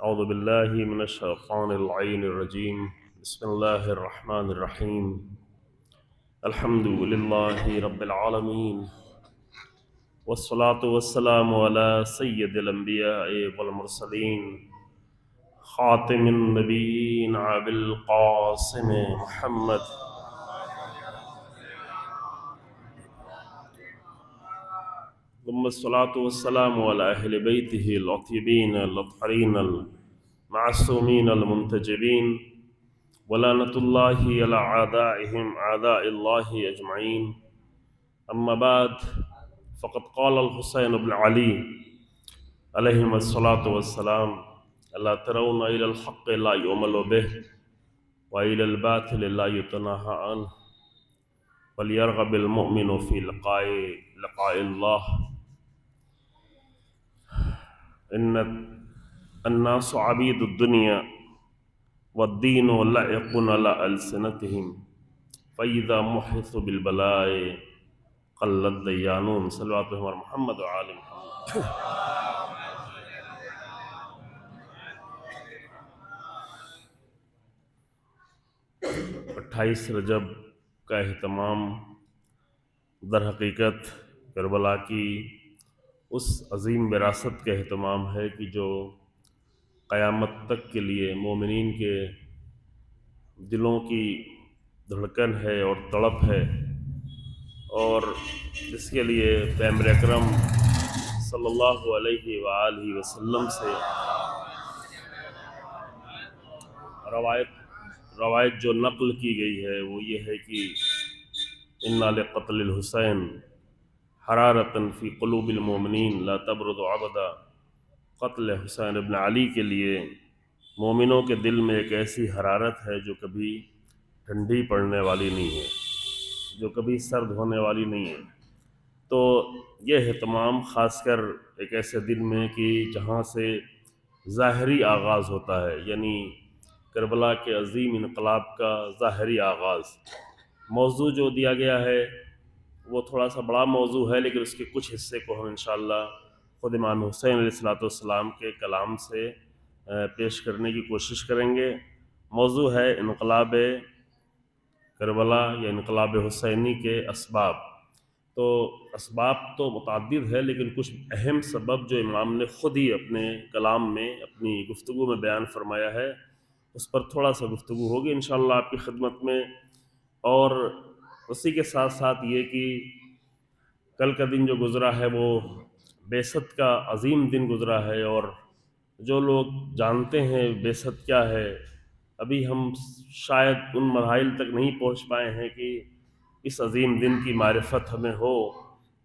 أعوذ بالله من الشيطان اللعين الرجيم. بسم الله الرحمن الرحيم. الحمد لله رب العالمين، والصلاة والسلام على سيد الأنبياء والمرسلين، خاتم النبيين أبي القاسم محمد ثم الصلاة والسلام على أهل بيته الأطيبين الأطهرين المعصومين المنتجبين، ولعنة الله على أعدائهم أعداء الله أجمعين. أما بعد، فقد قال الحسين بن علي عليهما الصلاة والسلام: ألا ترون إلى الحق لا يؤمل به وإلى الباطل لا يتناهى عنه وليرغب المؤمن في لقاء الله. إن الناس عبيد الدنيا والدين لائق على ألسنتهم، فإذا محثوا بالبلاء قل الديانون. صلوات محمد وعلى محمد. 28 رجب کا اہتمام در حقیقت کربلا کی اس عظیم وراثت کا اہتمام ہے کہ جو قیامت تک کے لیے مومنین کے دلوں کی دھڑکن ہے اور تڑپ ہے، اور جس کے لیے پیغمبر اکرم صلی اللہ علیہ وآلہ وسلم سے روایت جو نقل کی گئی ہے وہ یہ ہے کہ اِنَّا لِقَتْلِ الحسین حرارتاً فی قلوب المومنین لا تبرد ابدا. قتل حسین ابن علی کے لیے مومنوں کے دل میں ایک ایسی حرارت ہے جو کبھی ٹھنڈی پڑنے والی نہیں ہے، جو کبھی سرد ہونے والی نہیں ہے. تو یہ اہتمام خاص کر ایک ایسے دن میں کہ جہاں سے ظاہری آغاز ہوتا ہے، یعنی کربلا کے عظیم انقلاب کا ظاہری آغاز. موضوع جو دیا گیا ہے وہ تھوڑا سا بڑا موضوع ہے، لیکن اس کے کچھ حصے کو ہم انشاءاللہ خود امام حسین علیہ السلام کے کلام سے پیش کرنے کی کوشش کریں گے. موضوع ہے انقلاب کربلا یا انقلاب حسینی کے اسباب. تو اسباب تو متعدد ہے، لیکن کچھ اہم سبب جو امام نے خود ہی اپنے کلام میں اپنی گفتگو میں بیان فرمایا ہے، اس پر تھوڑا سا گفتگو ہوگی انشاءاللہ آپ کی خدمت میں. اور اسی کے ساتھ ساتھ یہ کہ کل کا دن جو گزرا ہے وہ بعثت کا عظیم دن گزرا ہے، اور جو لوگ جانتے ہیں بعثت کیا ہے، ابھی ہم شاید ان مراحل تک نہیں پہنچ پائے ہیں کہ اس عظیم دن کی معرفت ہمیں ہو.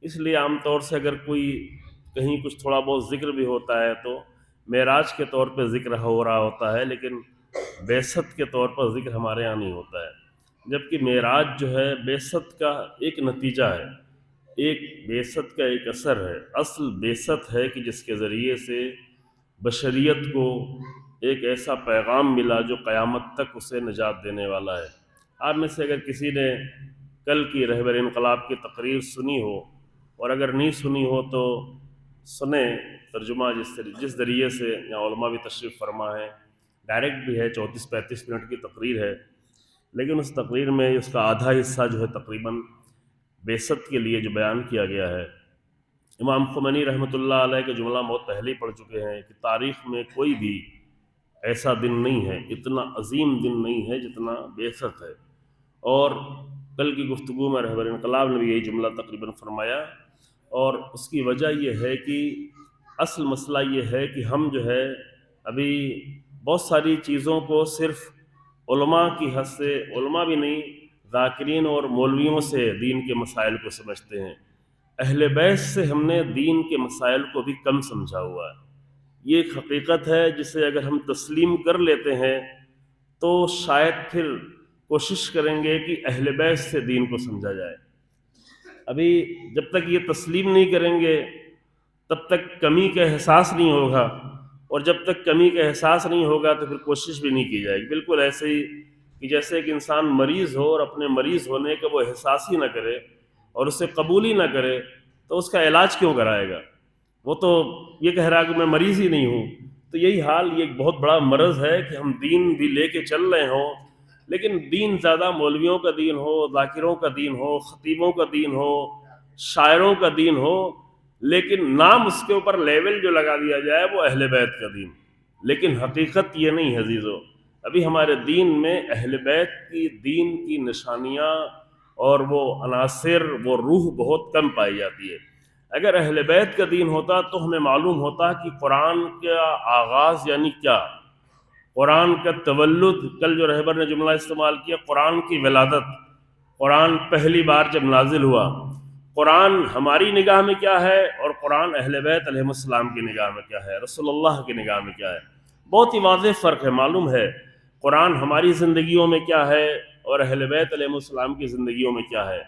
اس لیے عام طور سے اگر کوئی کہیں کچھ تھوڑا بہت ذکر بھی ہوتا ہے تو معراج کے طور پہ ذکر ہو رہا ہوتا ہے، لیکن بعثت کے طور پر ذکر ہمارے یہاں نہیں ہوتا ہے. جبکہ معراج جو ہے بعثت کا ایک نتیجہ ہے، ایک بعثت کا ایک اثر ہے. اصل بعثت ہے کہ جس کے ذریعے سے بشریت کو ایک ایسا پیغام ملا جو قیامت تک اسے نجات دینے والا ہے. آپ میں سے اگر کسی نے کل کی رہبر انقلاب کی تقریر سنی ہو، اور اگر نہیں سنی ہو تو سنیں ترجمہ جس ذریعے سے یہاں علماء بھی تشریف فرما ہے. ڈائریکٹ بھی ہے، 34-35 منٹ کی تقریر ہے، لیکن اس تقریر میں اس کا آدھا حصہ جو ہے تقریباً بعثت کے لیے جو بیان کیا گیا ہے. امام خمینی رحمۃ اللہ علیہ کے جملہ بہت پہلے ہی پڑھ چکے ہیں کہ تاریخ میں کوئی بھی ایسا دن نہیں ہے، اتنا عظیم دن نہیں ہے جتنا بعثت ہے. اور کل کی گفتگو میں رہبر انقلاب نے بھی یہی جملہ تقریباً فرمایا، اور اس کی وجہ یہ ہے کہ اصل مسئلہ یہ ہے کہ ہم جو ہے ابھی بہت ساری چیزوں کو صرف علماء کی حد سے، علماء بھی نہیں، ذاکرین اور مولویوں سے دین کے مسائل کو سمجھتے ہیں. اہل بیت سے ہم نے دین کے مسائل کو بھی کم سمجھا ہوا ہے. یہ ایک حقیقت ہے جسے اگر ہم تسلیم کر لیتے ہیں تو شاید پھر کوشش کریں گے کہ اہل بیت سے دین کو سمجھا جائے. ابھی جب تک یہ تسلیم نہیں کریں گے تب تک کمی کا احساس نہیں ہوگا، اور جب تک کمی کا احساس نہیں ہوگا تو پھر کوشش بھی نہیں کی جائے گی. بالکل ایسے ہی کہ جیسے ایک انسان مریض ہو اور اپنے مریض ہونے کا وہ احساس ہی نہ کرے اور اسے قبول ہی نہ کرے تو اس کا علاج کیوں کرائے گا؟ وہ تو یہ کہہ رہا کہ میں مریض ہی نہیں ہوں. تو تو یہی حال، یہ ایک بہت بڑا مرض ہے کہ ہم دین بھی لے کے چل رہے ہوں، لیکن دین زیادہ مولویوں کا دین ہو، ذاکروں کا دین ہو، خطیبوں کا دین ہو، شاعروں کا دین ہو، لیکن نام اس کے اوپر لیول جو لگا دیا جائے وہ اہل بیت کا دین، لیکن حقیقت یہ نہیں ہے عزیزو۔ ابھی ہمارے دین میں اہل بیت کی دین کی نشانیاں اور وہ عناصر، وہ روح بہت کم پائی جاتی ہے۔ اگر اہل بیت کا دین ہوتا تو ہمیں معلوم ہوتا کہ قرآن کا آغاز یعنی کیا، قرآن کا تولد، کل جو رہبر نے جملہ استعمال کیا قرآن کی ولادت، قرآن پہلی بار جب نازل ہوا، قرآن ہماری نگاہ میں کیا ہے اور قرآن اہل بیت علیہ السلام کی نگاہ میں کیا ہے، رسول اللہ کی نگاہ میں کیا ہے، بہت ہی واضح فرق ہے۔ معلوم ہے قرآن ہماری زندگیوں میں کیا ہے اور اہل بیت علیہ السلام کی زندگیوں میں کیا ہے،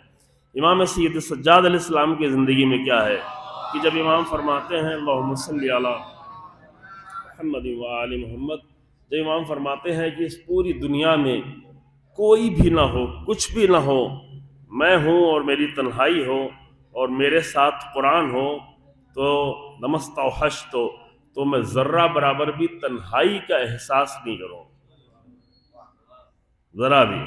امام سید سجاد علیہ السلام کی زندگی میں کیا ہے، کہ جب امام فرماتے ہیں اللہم صلی علی محمد وآل محمد، جب امام فرماتے ہیں کہ اس پوری دنیا میں کوئی بھی نہ ہو، کچھ بھی نہ ہو، میں ہوں اور میری تنہائی ہو اور میرے ساتھ قرآن ہو، تو نمستوحش تو میں ذرہ برابر بھی تنہائی کا احساس نہیں کروں، ذرا بھی۔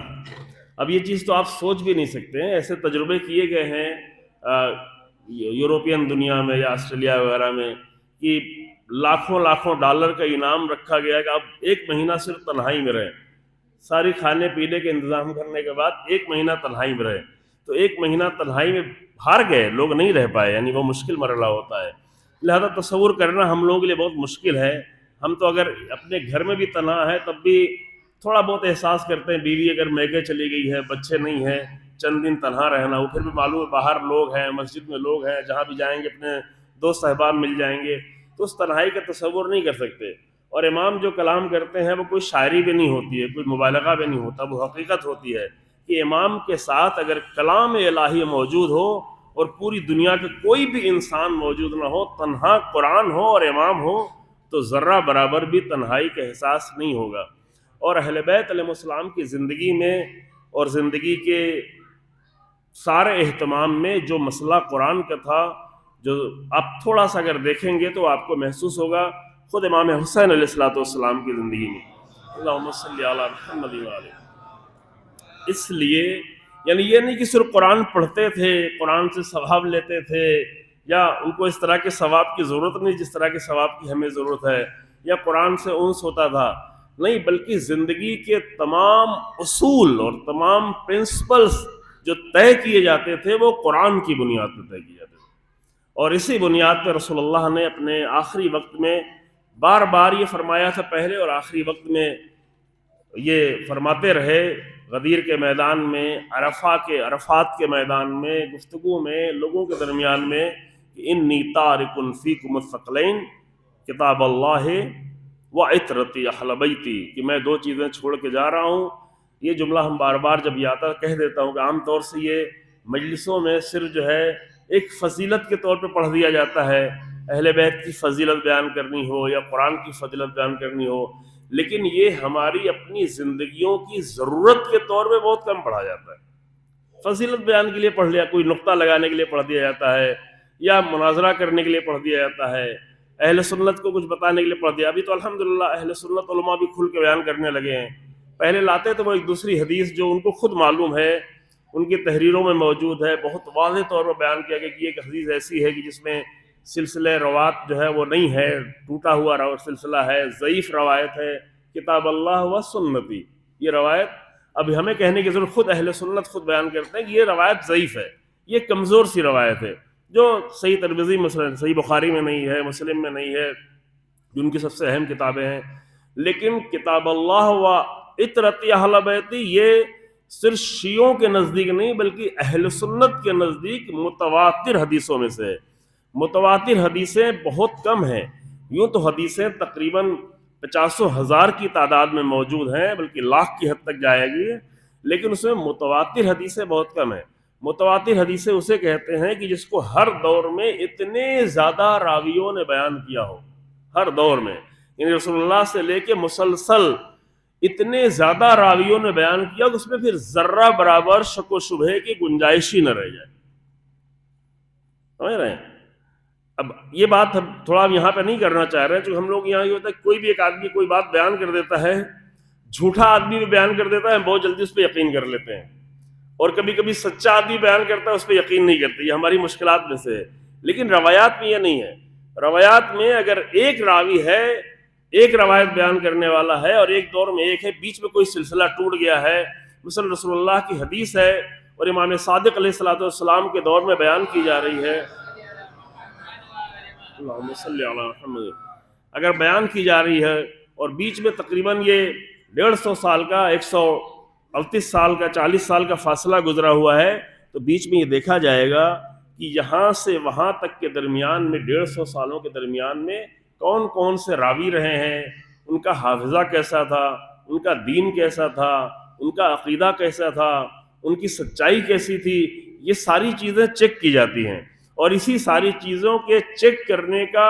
اب یہ چیز تو آپ سوچ بھی نہیں سکتے ہیں، ایسے تجربے کیے گئے ہیں یوروپین دنیا میں یا آسٹریلیا وغیرہ میں کہ لاکھوں ڈالر کا انعام رکھا گیا کہ آپ 1 مہینہ صرف تنہائی میں رہیں، ساری کھانے پینے کے انتظام کرنے کے بعد 1 مہینہ تنہائی میں رہیں، تو 1 مہینہ تنہائی میں ہار گئے لوگ، نہیں رہ پائے، یعنی وہ مشکل مرحلہ ہوتا ہے، لہذا تصور کرنا ہم لوگوں کے لیے بہت مشکل ہے۔ ہم تو اگر اپنے گھر میں بھی تنہا ہے تب بھی تھوڑا بہت احساس کرتے ہیں، بیوی اگر میکے چلی گئی ہے، بچے نہیں ہیں، چند دن تنہا رہنا، وہ پھر بھی معلوم ہے باہر لوگ ہیں، مسجد میں لوگ ہیں، جہاں بھی جائیں گے اپنے دوست احباب مل جائیں گے، تو اس تنہائی کا تصور نہیں کر سکتے۔ اور امام جو کلام کرتے ہیں وہ کوئی شاعری بھی نہیں ہوتی ہے، کوئی مبالغہ بھی نہیں ہوتا، وہ حقیقت ہوتی ہے کہ امام کے ساتھ اگر کلام الہی موجود ہو اور پوری دنیا کے کوئی بھی انسان موجود نہ ہو، تنہا قرآن ہو اور امام ہو، تو ذرہ برابر بھی تنہائی کا احساس نہیں ہوگا۔ اور اہل بیت علیہ السلام کی زندگی میں اور زندگی کے سارے اہتمام میں جو مسئلہ قرآن کا تھا، جو آپ تھوڑا سا اگر دیکھیں گے تو آپ کو محسوس ہوگا خود امام حسین علیہ السلام کی زندگی میں، اللہم صلی علی محمد وآلہ۔ اس لیے یعنی یہ نہیں کہ صرف قرآن پڑھتے تھے، قرآن سے ثواب لیتے تھے، یا ان کو اس طرح کے ثواب کی ضرورت نہیں جس طرح کے ثواب کی ہمیں ضرورت ہے، یا قرآن سے انس ہوتا تھا، نہیں، بلکہ زندگی کے تمام اصول اور تمام پرنسپلز جو طے کیے جاتے تھے وہ قرآن کی بنیاد پر طے کیے جاتے تھے، اور اسی بنیاد پر رسول اللہ نے اپنے آخری وقت میں بار بار یہ فرمایا تھا، پہلے اور آخری وقت میں یہ فرماتے رہے، غدیر کے میدان میں، عرفات کے میدان میں، گفتگو میں، لوگوں کے درمیان میں، کہ انی تارک فیکم الثقلین کتاب اللہ وعطرتی اہل بیتی، کہ میں 2 چیزیں چھوڑ کے جا رہا ہوں۔ یہ جملہ ہم بار بار جب یہ آتا کہہ دیتا ہوں کہ عام طور سے یہ مجلسوں میں صرف جو ہے ایک فضیلت کے طور پہ پڑھ دیا جاتا ہے، اہل بیت کی فضیلت بیان کرنی ہو یا قرآن کی فضیلت بیان کرنی ہو، لیکن یہ ہماری اپنی زندگیوں کی ضرورت کے طور پہ بہت کم پڑھا جاتا ہے۔ فضیلت بیان کے لیے پڑھ لیا، کوئی نقطہ لگانے کے لیے پڑھ دیا جاتا ہے، یا مناظرہ کرنے کے لیے پڑھ دیا جاتا ہے، اہل سنت کو کچھ بتانے کے لیے پڑھ دیا۔ ابھی تو الحمدللہ اہل سنت علماء بھی کھل کے بیان کرنے لگے ہیں، پہلے لاتے تو وہ ایک دوسری حدیث جو ان کو خود معلوم ہے، ان کی تحریروں میں موجود ہے، بہت واضح طور پر بیان کیا گیا کہ ایک حدیث ایسی ہے کہ جس میں سلسلہ روات جو ہے وہ نہیں ہے، ٹوٹا ہوا سلسلہ ہے، ضعیف روایت ہے، کتاب اللہ و سنتی، یہ روایت ابھی ہمیں کہنے کی ضرورت، خود اہل سنت خود بیان کرتے ہیں کہ یہ روایت ضعیف ہے، یہ کمزور سی روایت ہے، جو صحیح ترمذی مثلا صحیح بخاری میں نہیں ہے، مسلم میں نہیں ہے، جن کی سب سے اہم کتابیں ہیں، لیکن کتاب اللہ و اطرتی اہل بیتی یہ صرف شیعوں کے نزدیک نہیں بلکہ اہل سنت کے نزدیک متواتر حدیثوں میں سے ہے۔ متواتر حدیثیں بہت کم ہیں، یوں تو حدیثیں تقریباً 50,000 کی تعداد میں موجود ہیں، بلکہ لاکھ کی حد تک جائے گی، لیکن اس میں متواتر حدیثیں بہت کم ہیں۔ متواتر حدیثیں اسے کہتے ہیں کہ جس کو ہر دور میں اتنے زیادہ راویوں نے بیان کیا ہو، ہر دور میں، یعنی رسول اللہ سے لے کے مسلسل اتنے زیادہ راویوں نے بیان کیا کہ اس میں پھر ذرہ برابر شک و شبہے کی گنجائش ہی نہ رہ جائے، سمجھ رہے ہیں؟ اب یہ بات ہم تھوڑا یہاں پہ نہیں کرنا چاہ رہے ہیں، چونکہ ہم لوگ یہاں یہ ہوتا ہے کوئی بھی ایک آدمی کوئی بات بیان کر دیتا ہے، جھوٹا آدمی بھی بیان کر دیتا ہے، ہم بہت جلدی اس پہ یقین کر لیتے ہیں، اور کبھی کبھی سچا آدمی بیان کرتا ہے اس پہ یقین نہیں کرتے، یہ ہماری مشکلات میں سے ہے۔ لیکن روایات میں یہ نہیں ہے، روایات میں اگر ایک راوی ہے، ایک روایت بیان کرنے والا ہے اور ایک دور میں ایک ہے، بیچ میں کوئی سلسلہ ٹوٹ گیا ہے، مثلا رسول اللہ کی حدیث ہے اور امام صادق علیہ الصلوۃ والسلام کے دور میں بیان کی جا رہی ہے، اللہم صلی علی محمد، اگر بیان کی جا رہی ہے اور بیچ میں تقریباً یہ 150 سال کا، 138 سال کا، 40 سال کا فاصلہ گزرا ہوا ہے، تو بیچ میں یہ دیکھا جائے گا کہ یہاں سے وہاں تک کے درمیان میں 150 سالوں کے درمیان میں کون کون سے راوی رہے ہیں، ان کا حافظہ کیسا تھا، ان کا دین کیسا تھا، ان کا عقیدہ کیسا تھا، ان کی سچائی کیسی تھی، یہ ساری چیزیں چیک کی جاتی ہیں، اور اسی ساری چیزوں کے چیک کرنے کا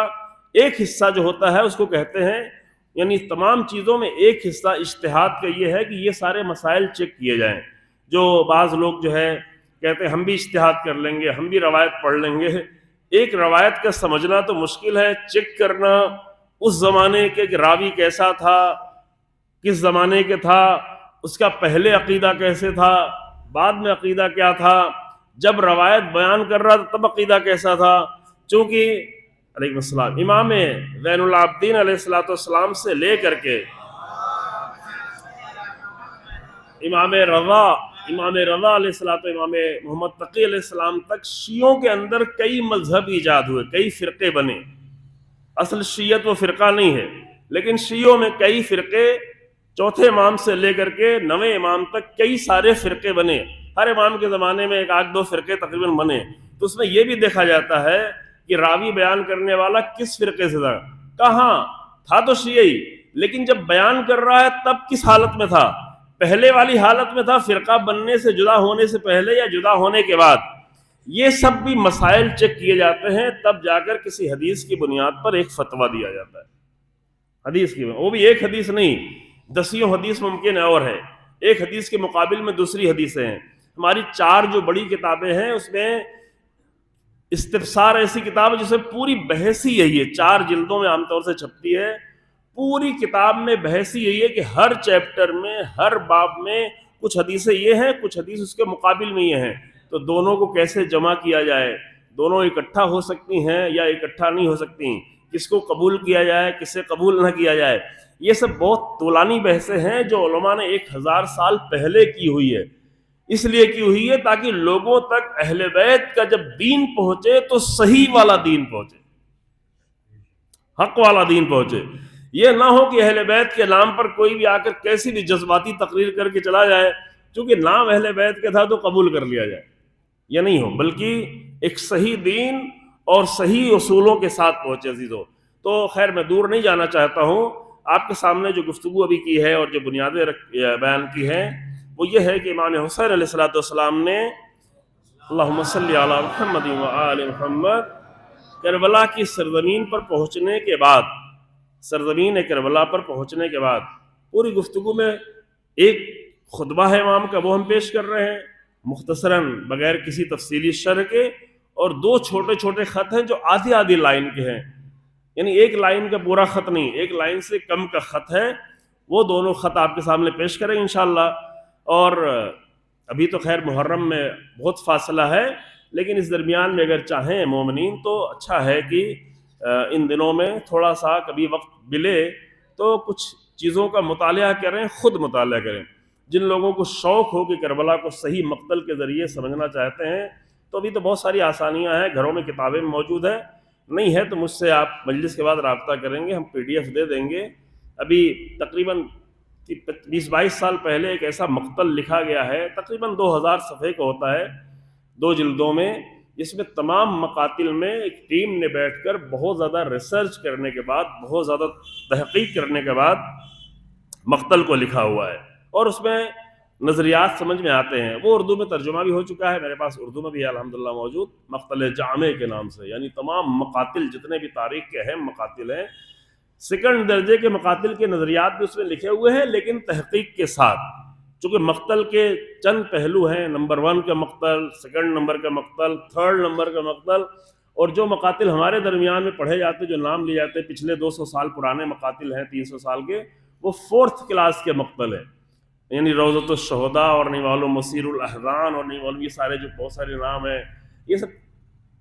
ایک حصہ جو ہوتا ہے اس کو کہتے ہیں، یعنی تمام چیزوں میں ایک حصہ اجتہاد کا یہ ہے کہ یہ سارے مسائل چیک کیے جائیں۔ جو بعض لوگ جو ہے کہتے ہیں ہم بھی اجتہاد کر لیں گے، ہم بھی روایت پڑھ لیں گے، ایک روایت کا سمجھنا تو مشکل ہے، چیک کرنا اس زمانے کے کہ راوی کیسا تھا، کس زمانے کے تھا، اس کا پہلے عقیدہ کیسے تھا، بعد میں عقیدہ کیا تھا، جب روایت بیان کر رہا تھا تب عقیدہ کیسا تھا، چونکہ علیکم السلام امام زین العابدین علیہ الصلوۃ والسلام سے لے کر کے امام رضا علیہ الصلوۃ، امام محمد تقی علیہ السلام تک شیعوں کے اندر کئی مذہب ایجاد ہوئے، کئی فرقے بنے۔ اصل شیعت وہ فرقہ نہیں ہے، لیکن شیعوں میں کئی فرقے، چوتھے امام سے لے کر کے 9ویں امام تک کئی سارے فرقے بنے، ہر امام کے زمانے میں ایک آدھ دو فرقے تقریباً بنے، تو اس میں یہ بھی دیکھا جاتا ہے کہ راوی بیان کرنے والا کس فرقے سے تھا، کہاں تھا تو شیعی، لیکن جب بیان کر رہا ہے تب کس حالت میں تھا، پہلے والی حالت میں تھا فرقہ بننے سے، جدا ہونے سے پہلے یا جدا ہونے کے بعد، یہ سب بھی مسائل چیک کیے جاتے ہیں، تب جا کر کسی حدیث کی بنیاد پر ایک فتویٰ دیا جاتا ہے۔ حدیث کی وہ بھی ایک حدیث نہیں، دسیوں حدیث ممکن ہے، اور ہے ایک حدیث کے مقابل میں دوسری حدیثیں ہیں۔ ہماری 4 جو بڑی کتابیں ہیں اس میں استفسار ایسی کتاب ہے جس میں پوری بحث ہی یہی ہے، 4 جلدوں میں عام طور سے چھپتی ہے، پوری کتاب میں بحث ہی یہی ہے کہ ہر چیپٹر میں، ہر باب میں کچھ حدیثیں یہ ہیں، کچھ حدیث اس کے مقابل میں یہ ہیں، تو دونوں کو کیسے جمع کیا جائے، دونوں اکٹھا ہو سکتی ہیں یا اکٹھا نہیں ہو سکتی، کس کو قبول کیا جائے، کسے قبول نہ کیا جائے، یہ سب بہت طولانی بحثیں ہیں جو علماء نے 1000 سال پہلے کی ہوئی ہے، اس لیے کی ہوئی ہے تاکہ لوگوں تک اہل بیت کا جب دین پہنچے تو صحیح والا دین پہنچے، حق والا دین پہنچے، یہ نہ ہو کہ اہل بیت کے نام پر کوئی بھی آ کر کیسی بھی جذباتی تقریر کر کے چلا جائے، چونکہ نام اہل بیت کا تھا تو قبول کر لیا جائے، یہ نہیں ہو، بلکہ ایک صحیح دین اور صحیح اصولوں کے ساتھ پہنچے عزیزو۔ تو خیر میں دور نہیں جانا چاہتا ہوں، آپ کے سامنے جو گفتگو ابھی کی ہے اور جو بنیادیں بیان کی ہیں وہ یہ ہے کہ امام حسین علیہ الصلوۃ والسلام نے اللہم صلی علی محمد و آل محمد کربلا کی سرزمین پر پہنچنے کے بعد، سرزمین کربلا پر پہنچنے کے بعد پوری گفتگو میں ایک خطبہ ہے امام کا، وہ ہم پیش کر رہے ہیں مختصراً بغیر کسی تفصیلی شرح کے، اور 2 چھوٹے چھوٹے خط ہیں جو آدھی آدھی لائن کے ہیں، یعنی ایک لائن کا پورا خط نہیں، ایک لائن سے کم کا خط ہے، وہ دونوں خط آپ کے سامنے پیش کریں گے انشاءاللہ۔ اور ابھی تو خیر محرم میں بہت فاصلہ ہے، لیکن اس درمیان میں اگر چاہیں مومنین تو اچھا ہے کہ ان دنوں میں تھوڑا سا کبھی وقت ملے تو کچھ چیزوں کا مطالعہ کریں، خود مطالعہ کریں، جن لوگوں کو شوق ہو کہ کربلا کو صحیح مقتل کے ذریعے سمجھنا چاہتے ہیں تو ابھی تو بہت ساری آسانیاں ہیں، گھروں میں کتابیں موجود ہیں، نہیں ہے تو مجھ سے آپ مجلس کے بعد رابطہ کریں گے، ہم PDF دے دیں گے۔ ابھی تقریباً 20-22 سال پہلے ایک ایسا مقتل لکھا گیا ہے، تقریباً 2000 صفحے کا ہوتا ہے، 2 جلدوں میں، جس میں تمام مقاتل میں ایک ٹیم نے بیٹھ کر بہت زیادہ ریسرچ کرنے کے بعد، بہت زیادہ تحقیق کرنے کے بعد مقتل کو لکھا ہوا ہے، اور اس میں نظریات سمجھ میں آتے ہیں، وہ اردو میں ترجمہ بھی ہو چکا ہے، میرے پاس اردو میں بھی الحمدللہ موجود، مقتل جامع کے نام سے، یعنی تمام مقاتل جتنے بھی تاریخ کے اہم مقاتل ہیں، سیکنڈ درجے کے مقاتل کے نظریات بھی اس میں لکھے ہوئے ہیں، لیکن تحقیق کے ساتھ، چونکہ مقتل کے چند پہلو ہیں، نمبر 1 کا مقتل، سیکنڈ نمبر کا مقتل، تھرڈ نمبر کا مقتل، اور جو مقاتل ہمارے درمیان میں پڑھے جاتے جو نام لیے جاتے پچھلے 200 سال پرانے مقاتل ہیں 300 سال کے، وہ 4th کلاس کے مقتل ہیں، یعنی روضۃ الشہداء اور نہیں معلوم مسیر الاحزان اور نہیں معلوم یہ سارے جو بہت سارے نام ہیں، یہ سب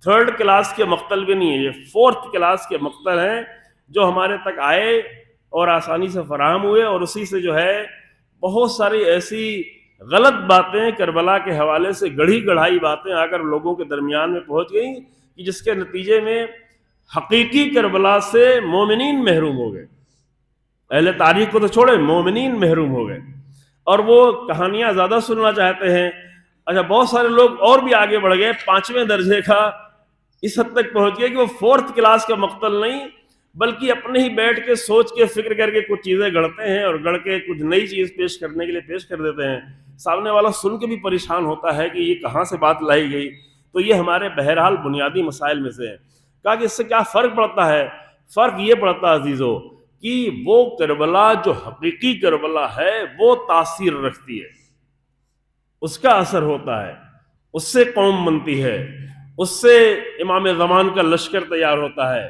3rd کلاس کے مقتل بھی نہیں ہے، یہ 4th کلاس کے مقتل ہیں جو ہمارے تک آئے اور آسانی سے فراہم ہوئے، اور اسی سے جو ہے بہت ساری ایسی غلط باتیں کربلا کے حوالے سے گڑھی گڑھائی باتیں آ کر لوگوں کے درمیان میں پہنچ گئیں کہ جس کے نتیجے میں حقیقی کربلا سے مومنین محروم ہو گئے، اہل تاریخ کو تو چھوڑے، مومنین محروم ہو گئے، اور وہ کہانیاں زیادہ سننا چاہتے ہیں۔ اچھا، بہت سارے لوگ اور بھی آگے بڑھ گئے، 5ویں درجے کا اس حد تک پہنچ گئے کہ وہ 4th کلاس کا مقتل نہیں بلکہ اپنے ہی بیٹھ کے سوچ کے فکر کر کے کچھ چیزیں گڑھتے ہیں اور گڑھ کے کچھ نئی چیز پیش کرنے کے لیے پیش کر دیتے ہیں، سامنے والا سن کے بھی پریشان ہوتا ہے کہ یہ کہاں سے بات لائی گئی۔ تو یہ ہمارے بہرحال بنیادی مسائل میں سے ہے۔ کہا کہ اس سے کیا فرق پڑتا ہے؟ فرق یہ پڑتا ہے عزیزو کہ وہ کربلا جو حقیقی کربلا ہے وہ تاثیر رکھتی ہے، اس کا اثر ہوتا ہے، اس سے قوم بنتی ہے، اس سے امام زمان کا لشکر تیار ہوتا ہے،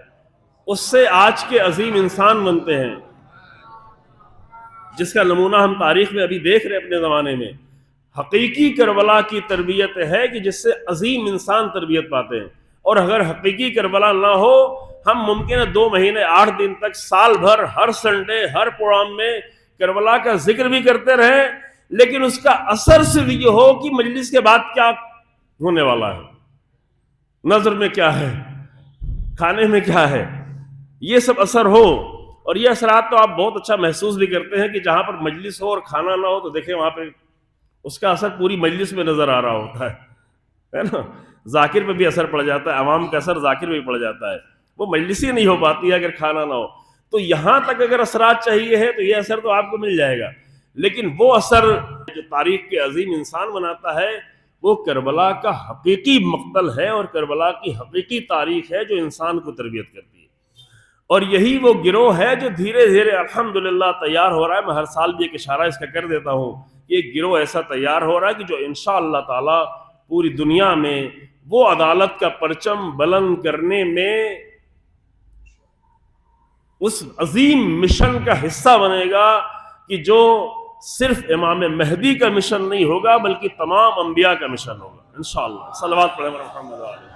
اس سے آج کے عظیم انسان بنتے ہیں، جس کا نمونہ ہم تاریخ میں ابھی دیکھ رہے ہیں اپنے زمانے میں۔ حقیقی کربلا کی تربیت ہے کہ جس سے عظیم انسان تربیت پاتے ہیں، اور اگر حقیقی کربلا نہ ہو، ہم ممکن ہے 2 مہینے 8 دن تک سال بھر ہر سنڈے ہر پروگرام میں کربلا کا ذکر بھی کرتے رہیں، لیکن اس کا اثر صرف یہ ہو کہ مجلس کے بعد کیا ہونے والا ہے، نظر میں کیا ہے، کھانے میں کیا ہے، یہ سب اثر ہو۔ اور یہ اثرات تو آپ بہت اچھا محسوس بھی کرتے ہیں کہ جہاں پر مجلس ہو اور کھانا نہ ہو تو دیکھیں وہاں پہ اس کا اثر پوری مجلس میں نظر آ رہا ہوتا ہے نا، ذاکر پہ بھی اثر پڑ جاتا ہے، عوام کا اثر ذاکر پہ بھی پڑ جاتا ہے، وہ مجلس ہی نہیں ہو پاتی ہے اگر کھانا نہ ہو۔ تو یہاں تک اگر اثرات چاہیے ہے تو یہ اثر تو آپ کو مل جائے گا، لیکن وہ اثر جو تاریخ کے عظیم انسان بناتا ہے وہ کربلا کا حقیقی مقتل ہے، اور کربلا کی حقیقی تاریخ ہے جو انسان کو تربیت کرتی ہے۔ اور یہی وہ گروہ ہے جو دھیرے دھیرے الحمدللہ تیار ہو رہا ہے۔ میں ہر سال بھی ایک اشارہ اس کا کر دیتا ہوں، یہ گروہ ایسا تیار ہو رہا ہے کہ جو انشاءاللہ تعالی پوری دنیا میں وہ عدالت کا پرچم بلند کرنے میں اس عظیم مشن کا حصہ بنے گا کہ جو صرف امام مہدی کا مشن نہیں ہوگا بلکہ تمام انبیاء کا مشن ہوگا انشاءاللہ۔ صلوات پڑھیں محمد علیہ۔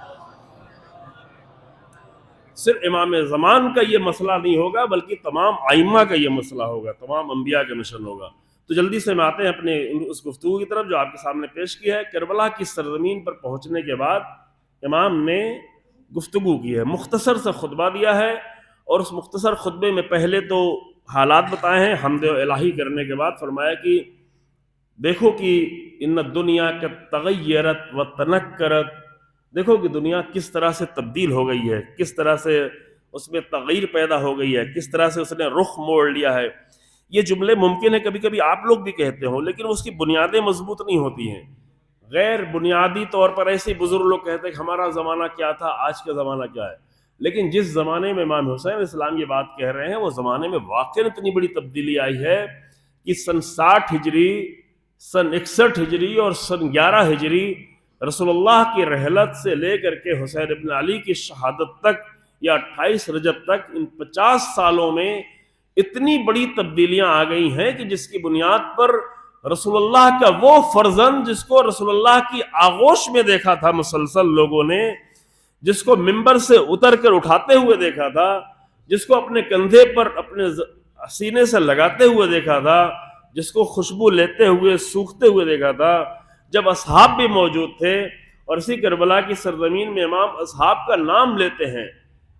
صرف امام زمان کا یہ مسئلہ نہیں ہوگا بلکہ تمام ائمہ کا یہ مسئلہ ہوگا، تمام انبیاء کا مشن ہوگا۔ تو جلدی سے ہم آتے ہیں اپنے اس گفتگو کی طرف جو آپ کے سامنے پیش کی ہے۔ کربلا کی سرزمین پر پہنچنے کے بعد امام نے گفتگو کی ہے، مختصر سے خطبہ دیا ہے، اور اس مختصر خطبے میں پہلے تو حالات بتائے ہیں، حمد الہی کرنے کے بعد فرمایا کہ دیکھو کہ ان الدنیا قد تغیرت و تنکرت، دیکھو کہ دنیا کس طرح سے تبدیل ہو گئی ہے، کس طرح سے اس میں تغیر پیدا ہو گئی ہے، کس طرح سے اس نے رخ موڑ لیا ہے۔ یہ جملے ممکن ہے کبھی کبھی آپ لوگ بھی کہتے ہوں، لیکن اس کی بنیادیں مضبوط نہیں ہوتی ہیں، غیر بنیادی طور پر ایسے بزرگ لوگ کہتے ہیں کہ ہمارا زمانہ کیا تھا، آج کا زمانہ کیا ہے، لیکن جس زمانے میں امام حسین اسلام یہ بات کہہ رہے ہیں وہ زمانے میں واقعی اتنی بڑی تبدیلی آئی ہے کہ سن 60 ہجری، سن 61 ہجری اور سن 11 ہجری رسول اللہ کی رحلت سے لے کر کے حسین ابن علی کی شہادت تک یا 28 رجب تک ان 50 سالوں میں اتنی بڑی تبدیلیاں آ گئی ہیں کہ جس کی بنیاد پر رسول اللہ کا وہ فرزند جس کو رسول اللہ کی آغوش میں دیکھا تھا مسلسل لوگوں نے، جس کو منبر سے اتر کر اٹھاتے ہوئے دیکھا تھا، جس کو اپنے کندھے پر اپنے سینے سے لگاتے ہوئے دیکھا تھا، جس کو خوشبو لیتے ہوئے سوکھتے ہوئے دیکھا تھا، جب اصحاب بھی موجود تھے۔ اور اسی کربلا کی سرزمین میں امام اصحاب کا نام لیتے ہیں،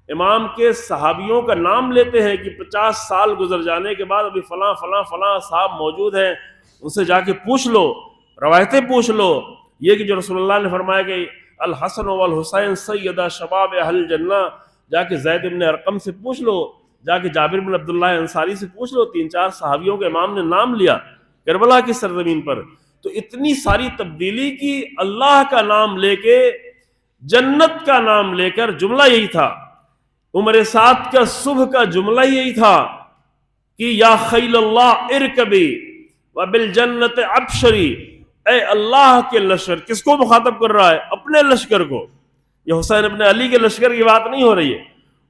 امام کے صحابیوں کا نام لیتے ہیں کہ 50 سال گزر جانے کے بعد ابھی فلاں فلاں فلاں صحاب موجود ہیں، ان سے جا کے پوچھ لو، روایتیں پوچھ لو۔ یہ کہ جو رسول اللہ نے فرمایا کہ الحسن والحسین سیدہ شباب اہل الجنہ، جا کے زید بن ارقم سے پوچھ لو، جا کے جابر بن عبداللہ انصاری سے پوچھ لو، 3-4 صحابیوں کے امام نے نام لیا کربلا کی سرزمین پر۔ تو اتنی ساری تبدیلی کی، اللہ کا نام لے کے، جنت کا نام لے کر، جملہ یہی تھا عمر سعد کا صبح کا جملہ یہی تھا کہ یا خیل اللہ ارکبی وبالجنت ابشری، اے اللہ کے لشکر، کس کو مخاطب کر رہا ہے؟ اپنے لشکر کو، یہ حسین ابن علی کے لشکر کی بات نہیں ہو رہی ہے.